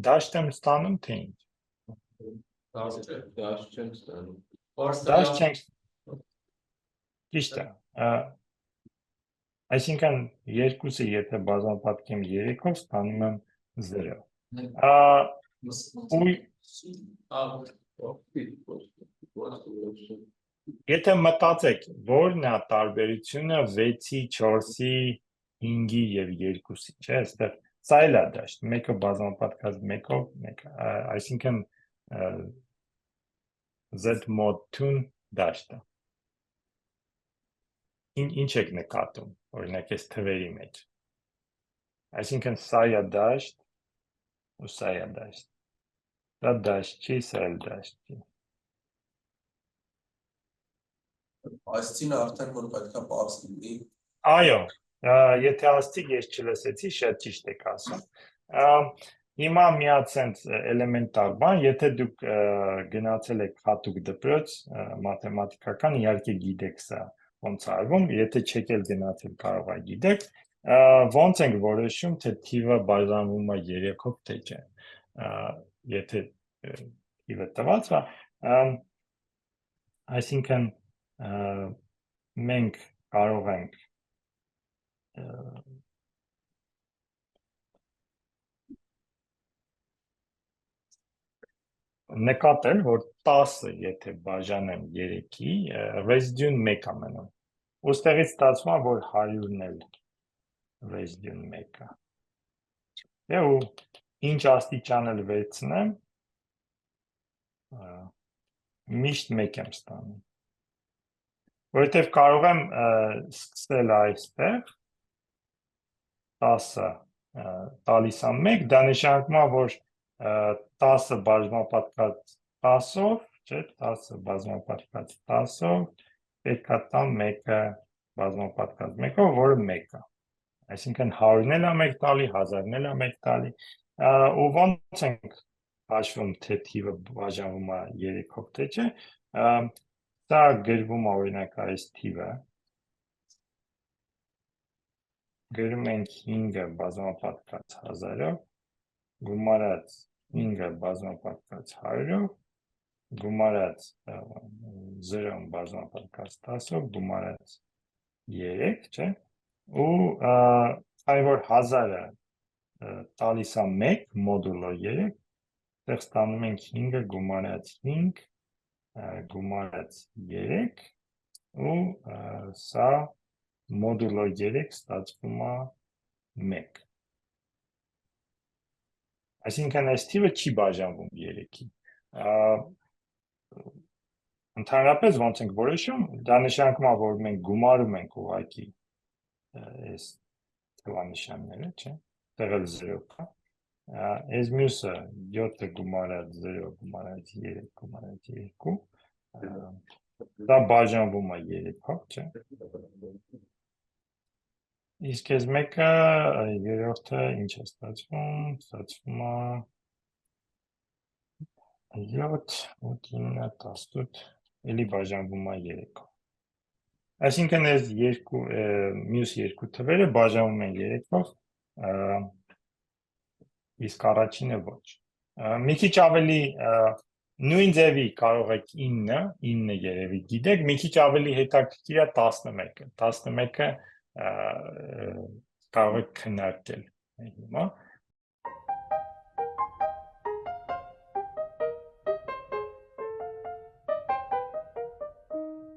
Դաշտ եմ ստանում, թե ինչ։ Դաշտ չեմ ստանում։ Դաշտ չենք, ճիշտ է, այսինքն 2-ը եթե բազմապատկեմ 3-ով, ստանում եմ 0։ Եթե մտածեք, որն է տարբերությունը 6-ի, 4-ի, 5-ի և 2-ի, չէ, այստեղ սա էլ է դաշտ, մեկը բազմապատկած 1-ով, այսինքն Z mod 2-ն դաշտ է։ Ինչ եք նկատում, օրինակ այս թվերի մեջ։ Այսինքն սա է դաշտ, ու սա է դաշտ։ Դա դաշտ չի, սա էլ դաշտ չի։ Այսինքն արդեն որ պետք է պարզ լինի։ Այո, եթե ասցիք, ես չլսեցի, շատ ճիշտ եք ասում։ Հիմա միացենց էլեմենտար բան, եթե դուք գնացել եք հատուկ դպրոց մաթեմատիկական, իհարկե գիտեք սա ոնց արվում, եթե չեք էլ գնացել կարող է գիտեք, ոնց ենք որոշում, թե թիվը բաժանվում է 3-ով, թե չէ, եթե թիվը տված է, այսինքն մենք կարող ենք նկատել, որ 10-ը եթե բաժանեմ 3-ի, residue-ն 1 է մնում։ Ոստեղից ստացվում է, որ 100-ն էլ residue-ն 1 է։ Ու ինչ աստիճան էլ վերցնեմ, միշտ 1 եմ ստանում։ Որովհետև կարող եմ սկսել այստեղ 10-ը տալիս է 1, դա նշանակում է, որ 10-ը բազմապատկած 10-ով, չէ, 10-ը բազմապատկած 10-ով, պետք է տամ 1-ը բազմապատկած 1-ով, որը 1 է։ Այսինքն 100-ն էլ է 1 տալի, 1000-ն էլ է 1 տալի, ու ոնց ենք հաշվում թե թիվը բաժանվում է 3-ով թե չէ, սա գրվում է օրինակ այս թիվը, գրում ենք 5-ը բազմապատկած 1000-ով, գումարած 5-ը բազմապատկած 100-ով, գումարած 0-ն բազմապատկած 10-ով, գումարած 3, չէ, ու այն որ 1000-ը տալիս է 1 մոդուլո 3, այդտեղ ստանում ենք 5-ը գումարած 5, գումարած 3, ու սա մոդուլո 3 ստացվում է 1։ Այսինքն այս թիվը չի բաժանվում 3-ի։ Ընդհանրապես ոնց ենք որոշում, դա նշանակում է, որ մենք գումարում ենք ուղղակի այս թվանշանները, չէ՞, տեղել 0 կա։ Այս մյուսը 7-ը գումարած 0 գումարած 3 գումարած 2, դա բաժանվում է 3-ով, չէ։ Իսկ այս մեկը երրորդը ինչ է ստացվում, ստացվում է 7, 8, 9, 18, էլի բաժանվում է 3-ով։ Այսինքն այս մյուս երկու թվերը բաժանվում են 3-ով, իսկ առաջինը ոչ։ Մի քիչ ավելի նույն ձևի կարող եք 9 երևի գիտեք, մի քիչ ավելի հետաքրքիր է 11-ը, 11-ը կարող եք քննարկել հիմա,